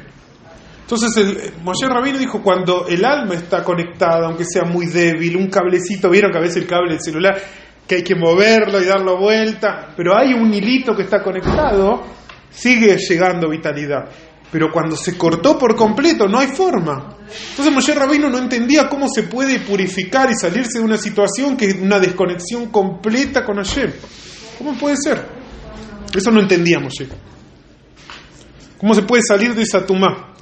Entonces Moshe Rabbeinu dijo, cuando el alma está conectada, aunque sea muy débil, un cablecito, vieron que a veces el cable del celular, que hay que moverlo y darlo vuelta, pero hay un hilito que está conectado, sigue llegando vitalidad. Pero cuando se cortó por completo, no hay forma. Entonces Moshe Rabbeinu no entendía cómo se puede purificar y salirse de una situación que es una desconexión completa con Hashem. ¿Cómo puede ser? Eso no entendía Moshe. ¿Cómo se puede salir de esa tumá?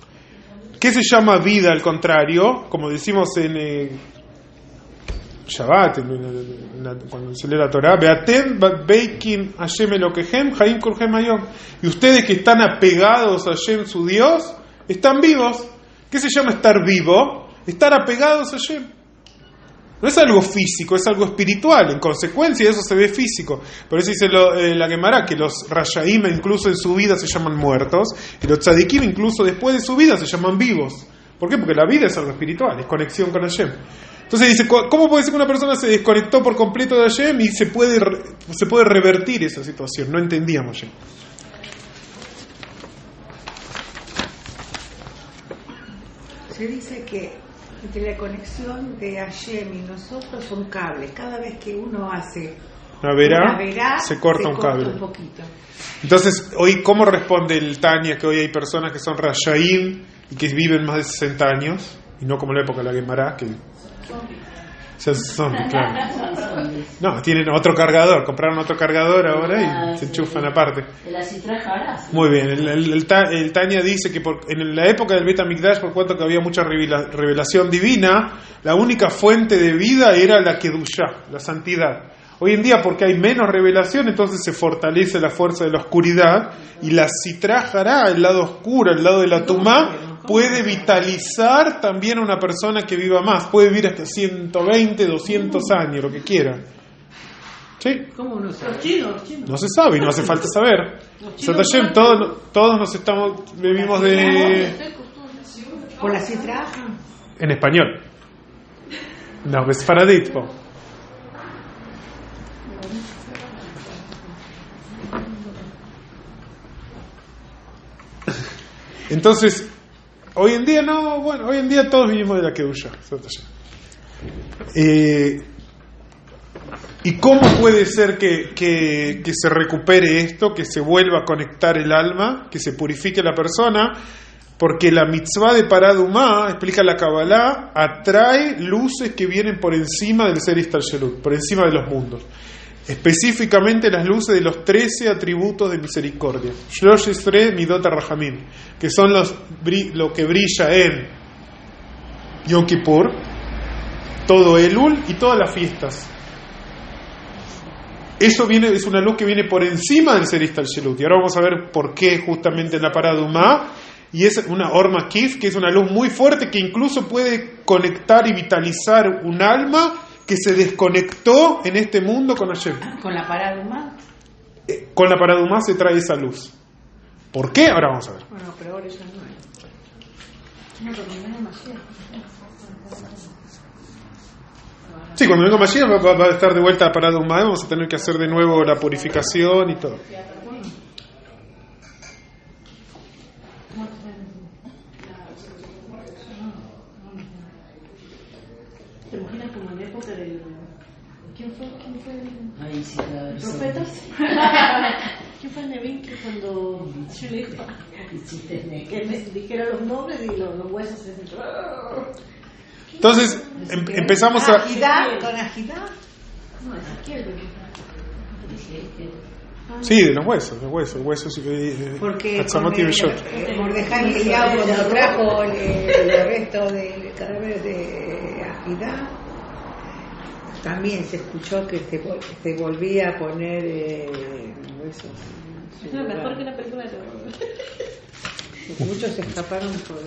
¿Qué se llama vida al contrario? Como decimos en Shabbat, cuando se lee la Torah, Beatem beikin Hashem Elokehem Haim Kurhem Hayom. Y ustedes que están apegados a Hashem su Dios, están vivos. ¿Qué se llama estar vivo? Estar apegados a Hashem. No es algo físico, es algo espiritual. En consecuencia, eso se ve físico. Por eso dice la Gemara que los Rashaim incluso en su vida se llaman muertos, y los Tzadikim incluso después de su vida se llaman vivos. ¿Por qué? Porque la vida es algo espiritual, es conexión con Hashem. Entonces dice, ¿cómo puede ser que una persona se desconectó por completo de Hashem y se puede revertir esa situación? No entendíamos ya. Se dice que entre la conexión de Hashem y nosotros son cables. Cada vez que uno hace una verá, se corta un cable. Un poquito. Entonces, hoy, ¿cómo responde el Tania que hoy hay personas que son Rashaim y que viven más de 60 años? Y no como en la época de la Gemara, que son, claro. No, tienen otro cargador, compraron otro cargador ahora y se enchufan aparte. Muy bien, el Tania dice que en la época del Beit HaMikdash, por cuanto que había mucha revelación divina, la única fuente de vida era la Kedushá, la santidad. Hoy en día, porque hay menos revelación, entonces se fortalece la fuerza de la oscuridad, y la Sitra Hará, el lado oscuro, el lado de la Tumá, puede vitalizar también a una persona que viva más. Puede vivir hasta 120, 200 años, lo que quiera. Sí. ¿Cómo no sabe? Los chinos. No se sabe y no hace falta saber. Satayem, todos nos vivimos de... ¿Por la cifra? En español. No, es faradit. Entonces, hoy en día hoy en día todos vivimos de la Kedusha. ¿Y cómo puede ser que se recupere esto, que se vuelva a conectar el alma, que se purifique la persona? Porque la mitzvah de Paradumá, explica la Kabbalah, atrae luces que vienen por encima del Ser Ishtalshelut, por encima de los mundos. Específicamente las luces de los 13 atributos de misericordia. Shlosh Esrei Midot HaRachamim, que son lo que brilla en Yom Kippur, todo Elul y todas las fiestas. Eso es una luz que viene por encima del Ser Ishtalshelut. Y ahora vamos a ver por qué justamente en la Paradumá. Y es una Orma Kif, que es una luz muy fuerte que incluso puede conectar y vitalizar un alma que se desconectó en este mundo con Hashem. ¿Con la Paradumá? Con la Paradumá se trae esa luz. ¿Por qué? Ahora vamos a ver. Bueno, pero ahora ya no hay. No, porque no hay Mashiach. Sí, cuando venga Mashiach va a estar de vuelta a Paradumá, vamos a tener que hacer de nuevo la purificación y todo. ¿Te imaginas como en la época del... ¿Quién fue Ahí sí, el profeta? ¿Quién fue el Nevin que cuando yo le dijo que me dijera los nombres y los huesos se sentaron? Entonces empezamos a... ¿Agidá? ¿Con Agidá? No, Ezequiel. Sí, de los huesos. Porque Mordejai Eliyahu cuando trajo el resto del cadáver de Agidá, también se escuchó que se volvía a poner huesos. Es lo mejor que la película de Muchos se escaparon por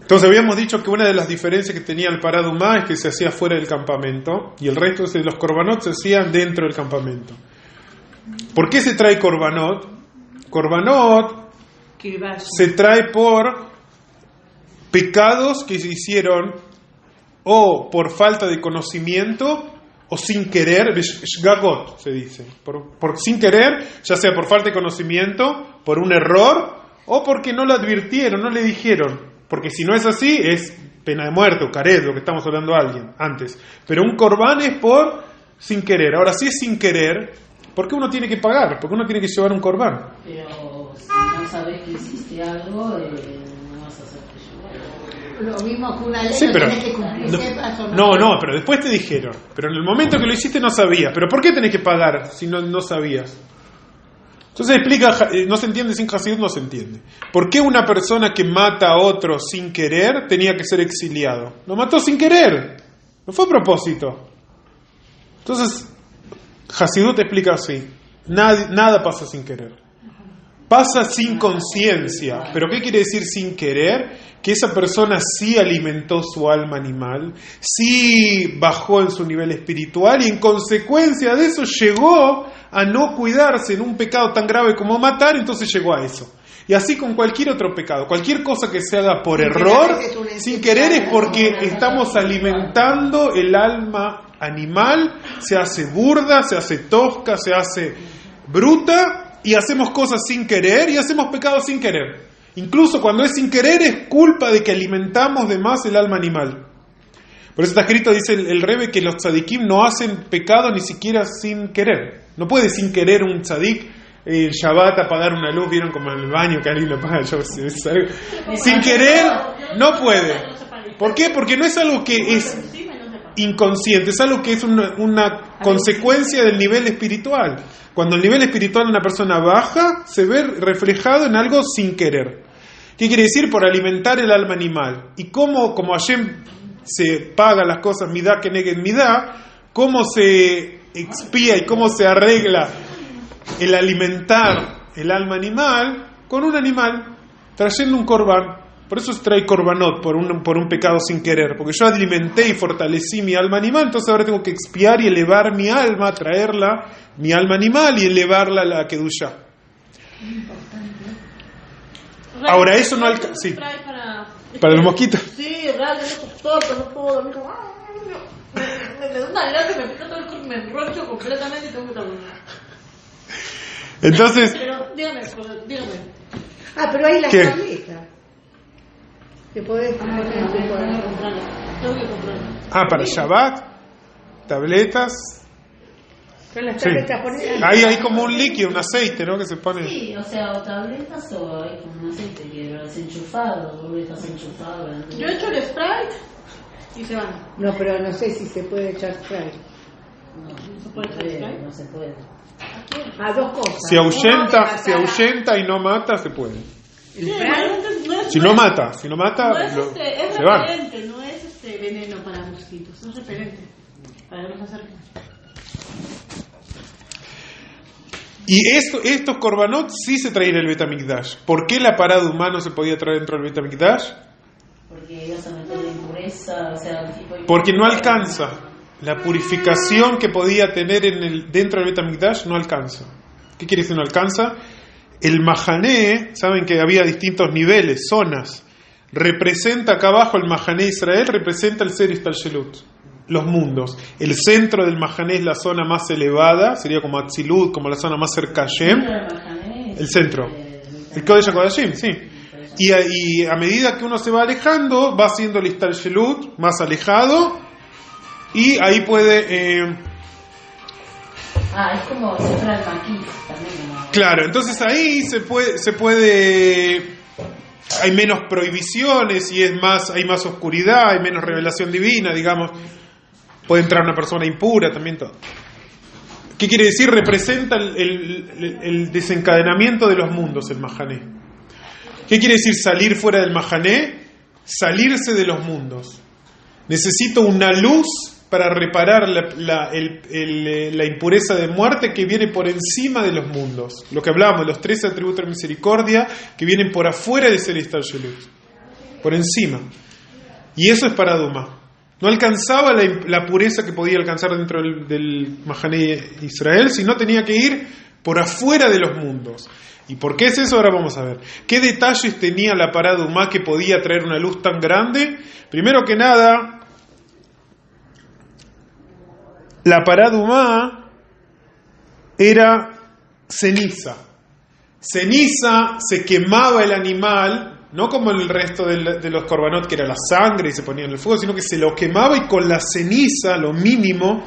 Entonces habíamos dicho que una de las diferencias que tenía el Paradumá es que se hacía fuera del campamento y el resto de los korbanot se hacían dentro del campamento. ¿Por qué se trae korbanot? Korbanot se trae por pecados que se hicieron o por falta de conocimiento o sin querer, shgagot se dice, por sin querer, ya sea por falta de conocimiento, por un error o porque no lo advirtieron, no le dijeron. Porque si no es así, es pena de muerte o caret, lo que estamos hablando antes. Pero un corbán es por sin querer. Ahora, si es sin querer, ¿por qué uno tiene que pagar? ¿Por qué uno tiene que llevar un corbán? Pero si no sabes que hiciste algo, no vas a hacerte llevar. lo mismo que una ley, sí, pero, tenés que cumplir ciertas no, pero después te dijeron. Pero en el momento que lo hiciste no sabías. ¿Pero por qué tenés que pagar si no sabías? Entonces explica, no se entiende sin Hasidut, no se entiende. ¿Por qué una persona que mata a otro sin querer tenía que ser exiliado? Lo mató sin querer, no fue a propósito. Entonces Hasidut explica así: nada pasa sin querer, pasa sin conciencia. ¿Pero qué quiere decir sin querer? Que esa persona sí alimentó su alma animal, sí bajó en su nivel espiritual y en consecuencia de eso llegó a no cuidarse en un pecado tan grave como matar, entonces llegó a eso. Y así con cualquier otro pecado, cualquier cosa que se haga por error, sin querer, es porque estamos alimentando el alma animal, se hace burda, se hace tosca, se hace bruta, y hacemos cosas sin querer y hacemos pecados sin querer. Incluso cuando es sin querer es culpa de que alimentamos de más el alma animal. Por eso está escrito, dice el Rebbe, que los tzadikim no hacen pecado ni siquiera sin querer. No puede sin querer un tzadik el Shabbat apagar una luz, vieron como en el baño que alguien lo apaga, sin querer no puede. ¿Por qué? Porque no es algo que es inconsciente, es algo que es una consecuencia del nivel espiritual. Cuando el nivel espiritual de una persona baja, se ve reflejado en algo sin querer. ¿Qué quiere decir? Por alimentar el alma animal. Y como Hashem se paga las cosas midá que neguen midá, cómo se expía y cómo se arregla el alimentar el alma animal con un animal, trayendo un corbán. Por eso se trae korbanot, por un pecado sin querer. Porque yo alimenté y fortalecí mi alma animal, entonces ahora tengo que expiar y elevar mi alma, traerla, mi alma animal, y elevarla a la kedushá. Ahora eso no alcanza. Sí. Para los mosquitos. Sí, realmente no puedo dormir. Me da una gracia, me pica todo el cuerpo, me enrocho completamente y tengo que dormir. Entonces. Pero dígame. Pero hay las ¿qué? tabletas. Que podés Tengo que comprarlas. Para Shabbat, tabletas. Con las Sí. tabletas pones. Hay como un líquido, un aceite, ¿no? Que se pone. Sí, o sea, o tabletas o hay como un aceite que lo has enchufado, vos lo estás enchufado. Yo he hecho el Sprite y se van. No, pero no sé si se puede echar spray. No se puede echar Sprite. No se puede. Dos cosas. Si ahuyenta y no mata, se puede. El Sí, spray. no es Si no mata, es se van. repelente, no es veneno para mosquitos, no es repelente. Para que no se acerquen. Y estos korbanot sí se traían el Betamikdash. ¿Por qué la parada humana no se podía traer dentro del Betamikdash? Porque ibas a meter la impureza, o sea, el tipo de... Porque no alcanza. La purificación que podía tener dentro del Betamikdash no alcanza. ¿Qué quiere decir no alcanza? El Mahané, saben que había distintos niveles, zonas. Representa acá abajo el Mahané Israel, representa el Ser Ishtalshelut, los mundos. El centro del Mahané es la zona más elevada, sería como Atzilut, como la zona más cerca a Hashem. El centro. El Kodesh HaKodashim, sí. Y a medida que uno se va alejando, va haciendo el Ishtalshelut más alejado, y ahí puede... es como si fuera el maquis también. ¿No? Claro, entonces ahí se puede hay menos prohibiciones y hay más oscuridad, hay menos revelación divina, digamos. Puede entrar una persona impura, también todo. ¿Qué quiere decir? Representa el desencadenamiento de los mundos, el Mahané. ¿Qué quiere decir salir fuera del Mahané? Salirse de los mundos. Necesito una luz para reparar la impureza de muerte que viene por encima de los mundos. Lo que hablábamos, los 13 atributos de misericordia que vienen por afuera de Ser Ishtalshelut, por encima. Y eso es para Duma. No alcanzaba la pureza que podía alcanzar dentro del Mahané Israel, sino tenía que ir por afuera de los mundos. ¿Y por qué es eso? Ahora vamos a ver. ¿Qué detalles tenía la parada Duma que podía traer una luz tan grande? Primero que nada, la parada Duma era ceniza. Ceniza, se quemaba el animal, no como el resto de los korbanot, que era la sangre y se ponía en el fuego, sino que se lo quemaba y con la ceniza, lo mínimo,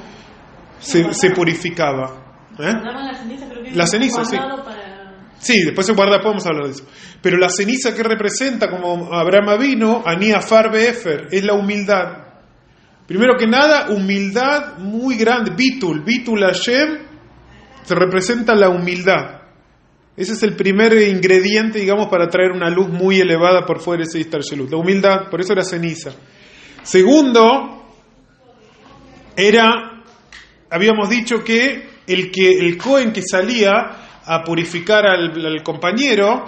se purificaba. La ceniza, sí. Sí, después se guarda, podemos hablar de eso. Pero la ceniza que representa, como Abraham vino, Ani Afar Be'efer, es la humildad. Primero que nada, humildad muy grande. Bitul Hashem, se representa la humildad. Ese es el primer ingrediente, digamos, para traer una luz muy elevada por fuera de ese Ishtalshelut. La humildad, por eso era ceniza. Segundo, habíamos dicho que el Cohen que salía a purificar al compañero,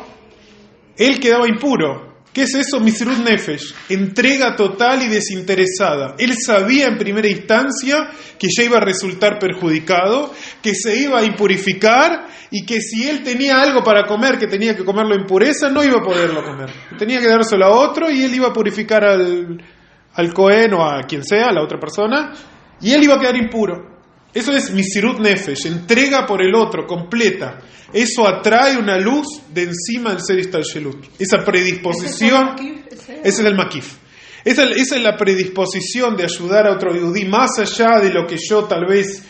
él quedaba impuro. ¿Qué es eso? Misirut Nefesh, entrega total y desinteresada. Él sabía en primera instancia que ya iba a resultar perjudicado, que se iba a impurificar y que si él tenía algo para comer, que tenía que comerlo en pureza, no iba a poderlo comer. Tenía que dárselo a otro y él iba a purificar al Cohen o a quien sea, a la otra persona, y él iba a quedar impuro. Eso es Misirut Nefesh, entrega por el otro, completa. Eso atrae una luz de encima del Ser Ishtalshelut. Esa predisposición, ese es el Makif. Esa es la predisposición de ayudar a otro yudí, más allá de lo que yo tal vez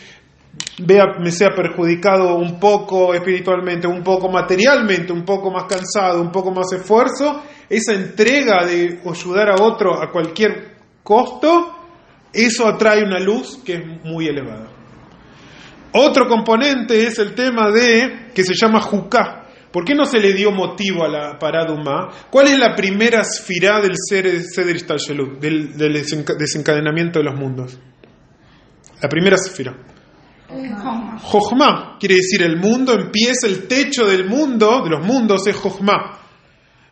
me sea perjudicado un poco espiritualmente, un poco materialmente, un poco más cansado, un poco más esfuerzo. Esa entrega de ayudar a otro a cualquier costo, eso atrae una luz que es muy elevada. Otro componente es el tema que se llama Juká. ¿Por qué no se le dio motivo a la parada Duma? ¿Cuál es la primera sfirá del Seder Ishtalshelut, del desencadenamiento de los mundos? La primera sfirá. Jochma, quiere decir el mundo empieza, el techo del mundo, de los mundos, es Jochma.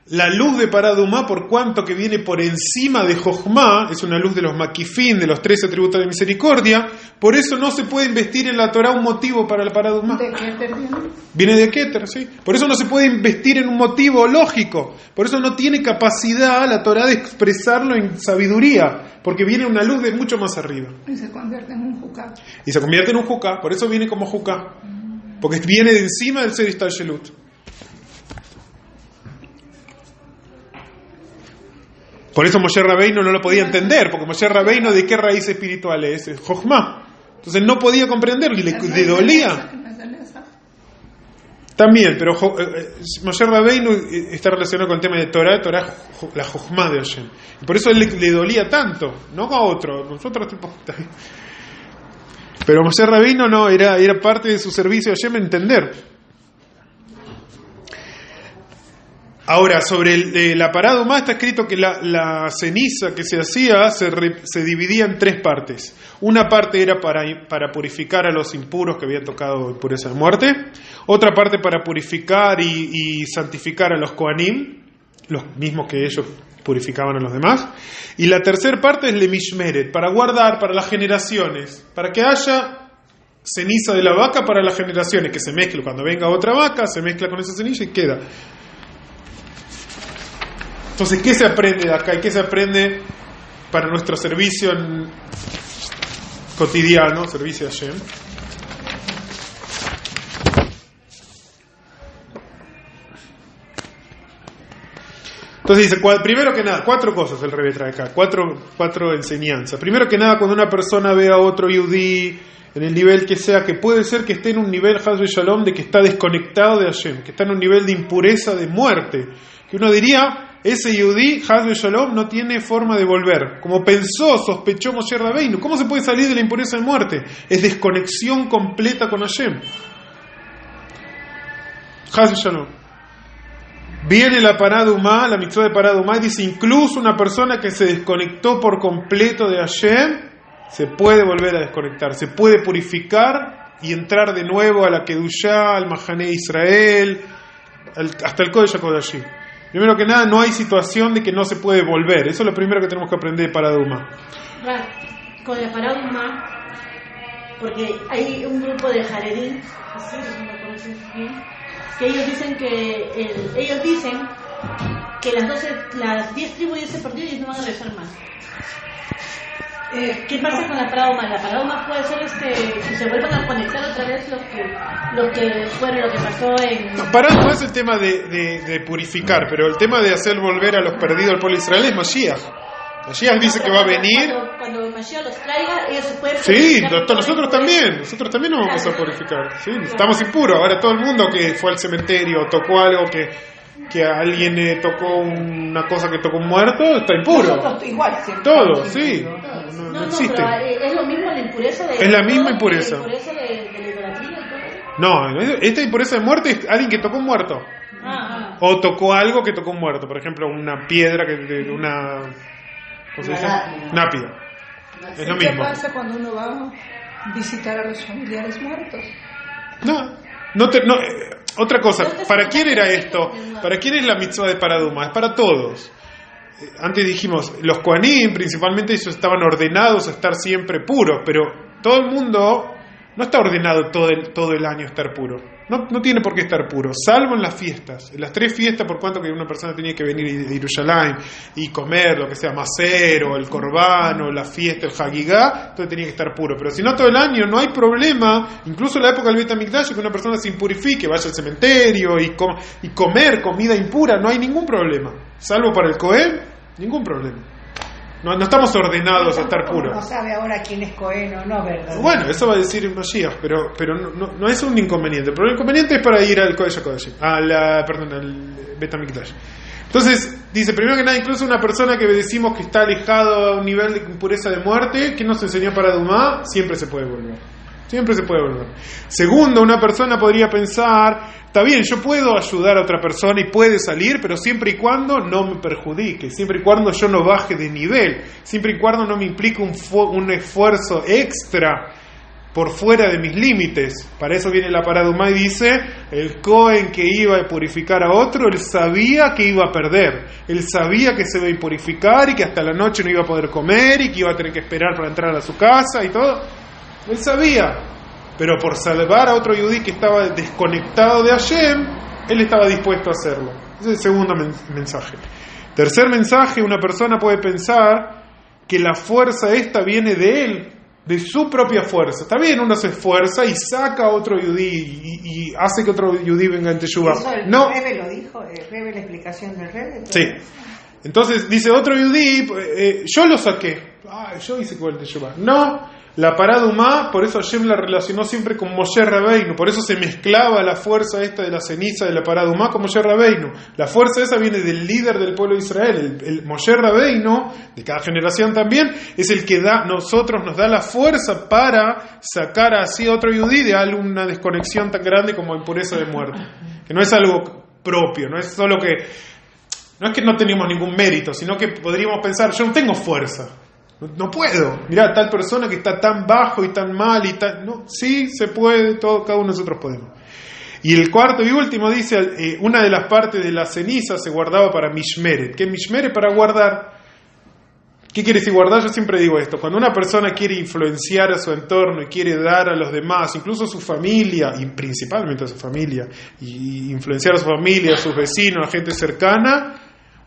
la luz de Paradumá, por cuanto que viene por encima de Jochma, es una luz de los Makifín, de los 13 atributos de misericordia, por eso no se puede investir en la Torah un motivo para el Paradumá. ¿De Keter viene? Viene de Keter, sí. Por eso no se puede investir en un motivo lógico, por eso no tiene capacidad la Torah de expresarlo en sabiduría, porque viene una luz de mucho más arriba. Y se convierte en un Juká. Y se convierte en un Juká, por eso viene como Juká, porque viene de encima del Ser Ishtalshelut. Por eso Moshe Rabbeinu no lo podía entender, porque Moshe Rabbeinu, ¿de qué raíz espiritual es? Es Jochma. Entonces no podía comprenderlo y le dolía. También, pero Moshe Rabbeinu está relacionado con el tema de Torah, la Jochma de Hashem. Y por eso le dolía tanto, no a otro, nosotros tipo. Pero Moshe Rabbeinu no, era parte de su servicio a Hashem entender. Ahora, sobre la Paradumá está escrito que la ceniza que se hacía se dividía en 3 partes. Una parte era para purificar a los impuros que habían tocado impureza de muerte. Otra parte para purificar y santificar a los Kohanim, los mismos que ellos purificaban a los demás. Y la tercera parte es Lemishmeret, para guardar para las generaciones, para que haya ceniza de la vaca para las generaciones, que se mezcle cuando venga otra vaca, se mezcla con esa ceniza y queda. Entonces, ¿qué se aprende de acá? ¿Y qué se aprende para nuestro servicio cotidiano, servicio a Hashem? Entonces dice, primero que nada, 4 cosas el Rebbe trae acá, 4 enseñanzas. Primero que nada, cuando una persona ve a otro yudí en el nivel que sea, que puede ser que esté en un nivel Haz Shalom de que está desconectado de Hashem, que está en un nivel de impureza, de muerte, que uno diría, ese yudí, Haz Shalom, no tiene forma de volver. Como sospechó Moshe Rabbeinu, ¿cómo se puede salir de la impureza de muerte? Es desconexión completa con Hashem. Haz Shalom. Viene la Paradumá, la mitzvah de Paradumá, y dice, incluso una persona que se desconectó por completo de Hashem, se puede volver a desconectar, se puede purificar y entrar de nuevo a la Kedushá, al Mahané Israel, hasta el Kodesh HaKodashim. Primero que nada, no hay situación de que no se puede volver. Eso es lo primero que tenemos que aprender de Paradumá. Con la Paradumá, porque hay un grupo de Haredim, así lo conoces bien, que ellos dicen que las 10 tribus ya se perdieron y no van a regresar más. ¿Qué pasa con la Paradumá? La Paradumá puede ser que se vuelvan a conectar otra vez lo que pasó en... Paradumá es el tema de purificar, pero el tema de hacer volver a los perdidos al pueblo de Israel es Mashiach. Mashiach dice que va a venir... Cuando Mashiach los traiga, ellos se pueden... Sí, nosotros también nos vamos a purificar. Sí, estamos impuros. Ahora todo el mundo que fue al cementerio, tocó algo que alguien tocó una cosa que tocó un muerto, está impuro. Nosotros igual, ¿cierto? Todos, sí. No existe. Pero es lo mismo la impureza de... Es la misma impureza. La impureza de la idolatría y todo. No, esta impureza de muerte es alguien que tocó un muerto. O tocó algo que tocó un muerto. Por ejemplo, una piedra, ¿cómo se dice? Nápida. Es lo mismo. ¿Qué pasa cuando uno va a visitar a los familiares muertos? Otra cosa, ¿para quién era esto? ¿Para quién es la mitzvah de Paradumá? Es para todos. Antes dijimos, los Kohanim principalmente ellos estaban ordenados a estar siempre puros, pero todo el mundo no está ordenado todo el año a estar puro. No tiene por qué estar puro, salvo en las fiestas. En las 3 fiestas, por cuanto que una persona tenía que venir de Yerushalayim y comer lo que sea Maser, o el Korban, o la fiesta, el Hagigá, entonces tenía que estar puro. Pero si no todo el año, no hay problema, incluso en la época del Bet HaMikdash, que una persona se impurifique, vaya al cementerio y comer comida impura, no hay ningún problema. Salvo para el Cohen, ningún problema. No estamos ordenados a estar puros. No sabe ahora quién es Cohen o no, ¿verdad? Bueno, eso va a decir Mashiach, pero no es un inconveniente. Pero el inconveniente es para ir al Kodesh HaKodashim, al Bet HaMikdash. Entonces, dice, primero que nada, incluso una persona que decimos que está alejado a un nivel de impureza de muerte, que nos enseñó Paradumá, siempre se puede volver. Siempre se puede volver. Segundo, una persona podría pensar, está bien, yo puedo ayudar a otra persona y puede salir, pero siempre y cuando no me perjudique, siempre y cuando yo no baje de nivel, siempre y cuando no me implique un esfuerzo extra por fuera de mis límites. Para eso viene la Paradumá y dice, el Cohen que iba a purificar a otro, él sabía que iba a perder, él sabía que se iba a impurificar y que hasta la noche no iba a poder comer y que iba a tener que esperar para entrar a su casa y todo, él sabía, pero por salvar a otro yudí que estaba desconectado de Hashem, él estaba dispuesto a hacerlo. Ese es el segundo mensaje. Tercer mensaje, una persona puede pensar que la fuerza esta viene de él, de su propia fuerza. Está bien, uno se esfuerza y saca a otro yudí y hace que otro yudí venga en Teshuvah. Eso el no. Rebe lo dijo, el Rebe, la explicación del Rebe. Sí. Entonces dice otro yudí, yo lo saqué. Yo hice con el Teshuvah. No. La Paradumá, por eso Hashem la relacionó siempre con Moshe Rabbeinu, por eso se mezclaba la fuerza esta de la ceniza de la Paradumá con Moshe Rabbeinu. La fuerza esa viene del líder del pueblo de Israel, el Moshe Rabbeinu, de cada generación también, es el que nos da la fuerza para sacar así a otro yudí de alguna desconexión tan grande como impureza de muerte. Que no es algo propio, no es solo que, no es que no tenemos ningún mérito, sino que podríamos pensar, yo no tengo fuerza. No puedo. Mirá, tal persona que está tan bajo y tan mal y tan... No, sí, se puede, cada uno de nosotros podemos. Y el cuarto y último dice, una de las partes de la ceniza se guardaba para Mishmeret. ¿Qué es Mishmeret? Para guardar. ¿Qué quiere decir guardar? Yo siempre digo esto. Cuando una persona quiere influenciar a su entorno y quiere dar a los demás, incluso a su familia, y principalmente a su familia, y influenciar a su familia, a sus vecinos, a gente cercana,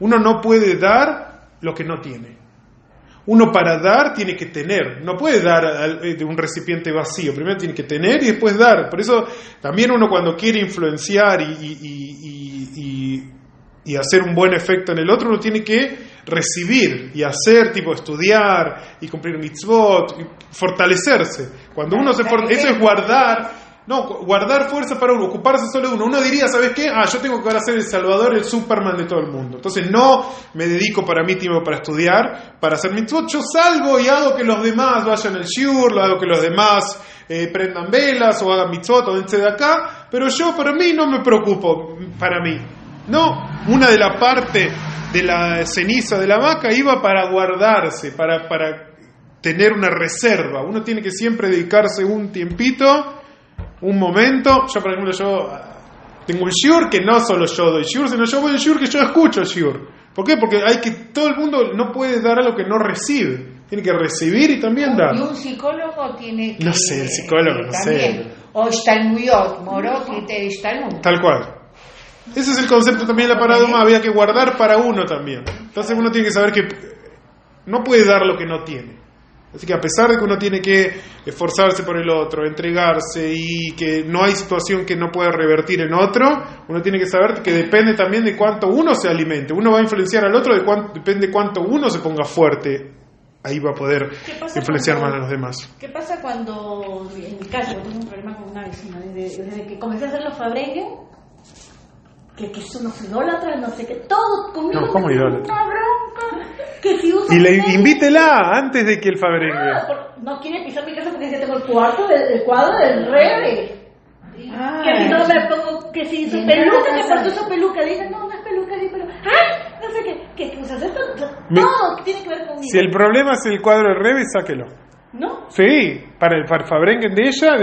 uno no puede dar lo que no tiene. Uno para dar tiene que tener, no puede dar de un recipiente vacío, primero tiene que tener y después dar. Por eso también uno cuando quiere influenciar y hacer un buen efecto en el otro, uno tiene que recibir y hacer, tipo estudiar y cumplir mitzvot, y fortalecerse. Cuando uno eso es guardar. No, guardar fuerza para uno, ocuparse solo de uno. Uno diría, ¿sabes qué? Yo tengo que ahora ser el Salvador, el Superman de todo el mundo. Entonces no me dedico para mí tiempo para estudiar, para hacer mitzvot. Yo salgo y hago que los demás vayan al shiur, hago que los demás prendan velas o hagan mitzvot o dense de acá, pero yo para mí no me preocupo, para mí. No, una de la parte de la ceniza de la vaca iba para guardarse, para tener una reserva. Uno tiene que siempre dedicarse un tiempito, un momento. Yo, por ejemplo, tengo un shiur que no solo yo doy shiur, sino yo voy al shiur que yo escucho shiur. ¿Por qué? Porque todo el mundo no puede dar algo que no recibe. Tiene que recibir y también dar. Y un psicólogo tiene que... No sé, el psicólogo, no sé. O Shtalmuyot, Morot y Shtalmut. Tal cual. Ese es el concepto también de la Paradumá. Había que guardar para uno también. Entonces uno tiene que saber que no puede dar lo que no tiene. Así que a pesar de que uno tiene que esforzarse por el otro, entregarse y que no hay situación que no pueda revertir en otro, uno tiene que saber que depende también de cuánto uno se alimente. Uno va a influenciar al otro, depende de cuánto uno se ponga fuerte. Ahí va a poder influenciar más a los demás. ¿Qué pasa cuando, en mi caso, yo tengo un problema con una vecina, desde que comencé a hacer los fabrengues, que son unos idólatras, no sé qué, todo conmigo. No, ¿cómo idólatras? Una bronca. Que si uso invítela antes de que el fabrengue. No quiere pisar mi casa porque dice tengo el cuadro del Rebe. Que si no me pongo, que si su peluca, que por su peluca, dice no es peluca, sí, pero no sé qué usas esto, todo tiene que ver conmigo. Si el problema es el cuadro del Rebe, sáquelo. ¿No? Sí, para el fabrengue de ella,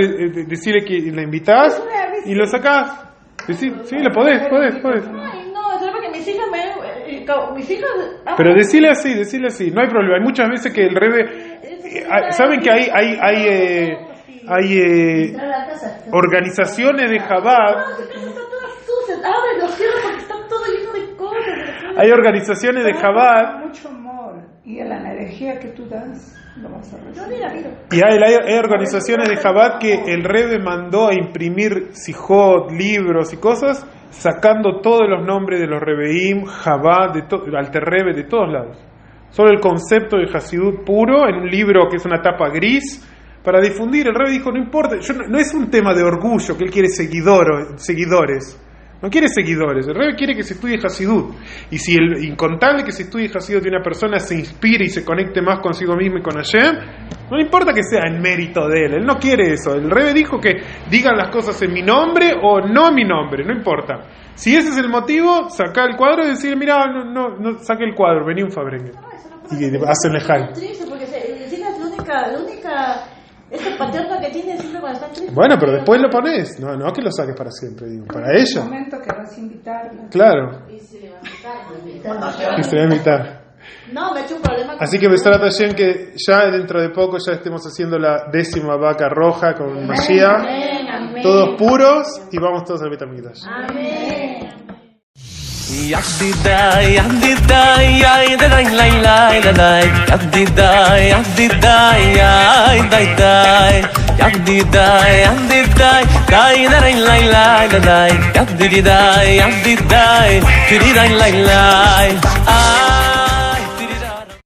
decirle que la invitás y lo sacás. Sí, lo podés. Ay, no, es porque mis hijas pero decile así, no hay problema. Hay muchas veces que el Rebe, saben que hay organizaciones de Chabad. Hay organizaciones de Chabad. Mucho amor y a la energía que tú das lo vas a recibir. Y hay organizaciones de Chabad que el Rebe mandó a imprimir sijot, libros y cosas, sacando todos los nombres de los Rebeim, Chabad, Alter Rebbe, de todos lados. Solo el concepto de Hasidut puro en un libro que es una tapa gris para difundir. El Rebe dijo, no importa, no es un tema de orgullo que él quiere seguidores. No quiere seguidores, el Rebe quiere que se estudie Hasidut. Y si el incontable que se estudie Hasidut de una persona se inspire y se conecte más consigo mismo y con Hashem, no le importa que sea en mérito de él no quiere eso. El Rebe dijo que digan las cosas en mi nombre o no en mi nombre, no importa. Si ese es el motivo, saca el cuadro y decir, mira, no saque el cuadro, vení un fabrengue. Y hacen lejal. Triste, porque la única Ese paterno que tiene siempre cuando está triste. Bueno, pero después lo pones. No que lo saques para siempre, digo. Para ella. En el momento que vas a invitarla. Claro. Y se le va a Y se le va a invitar. No, me ha hecho un problema. Así que Besrat Hashem, que ya dentro de poco ya estemos haciendo la 10ª vaca roja con Mashiach. Amén. Todos puros y vamos todos al Beit HaMikdash. Amén. Yadidai, yadidai, yadidai, yadidai, yadidai, yadidai, yadidai, yadidai, yadidai, yadidai, yadidai, yadidai, yadidai, yadidai, yadidai,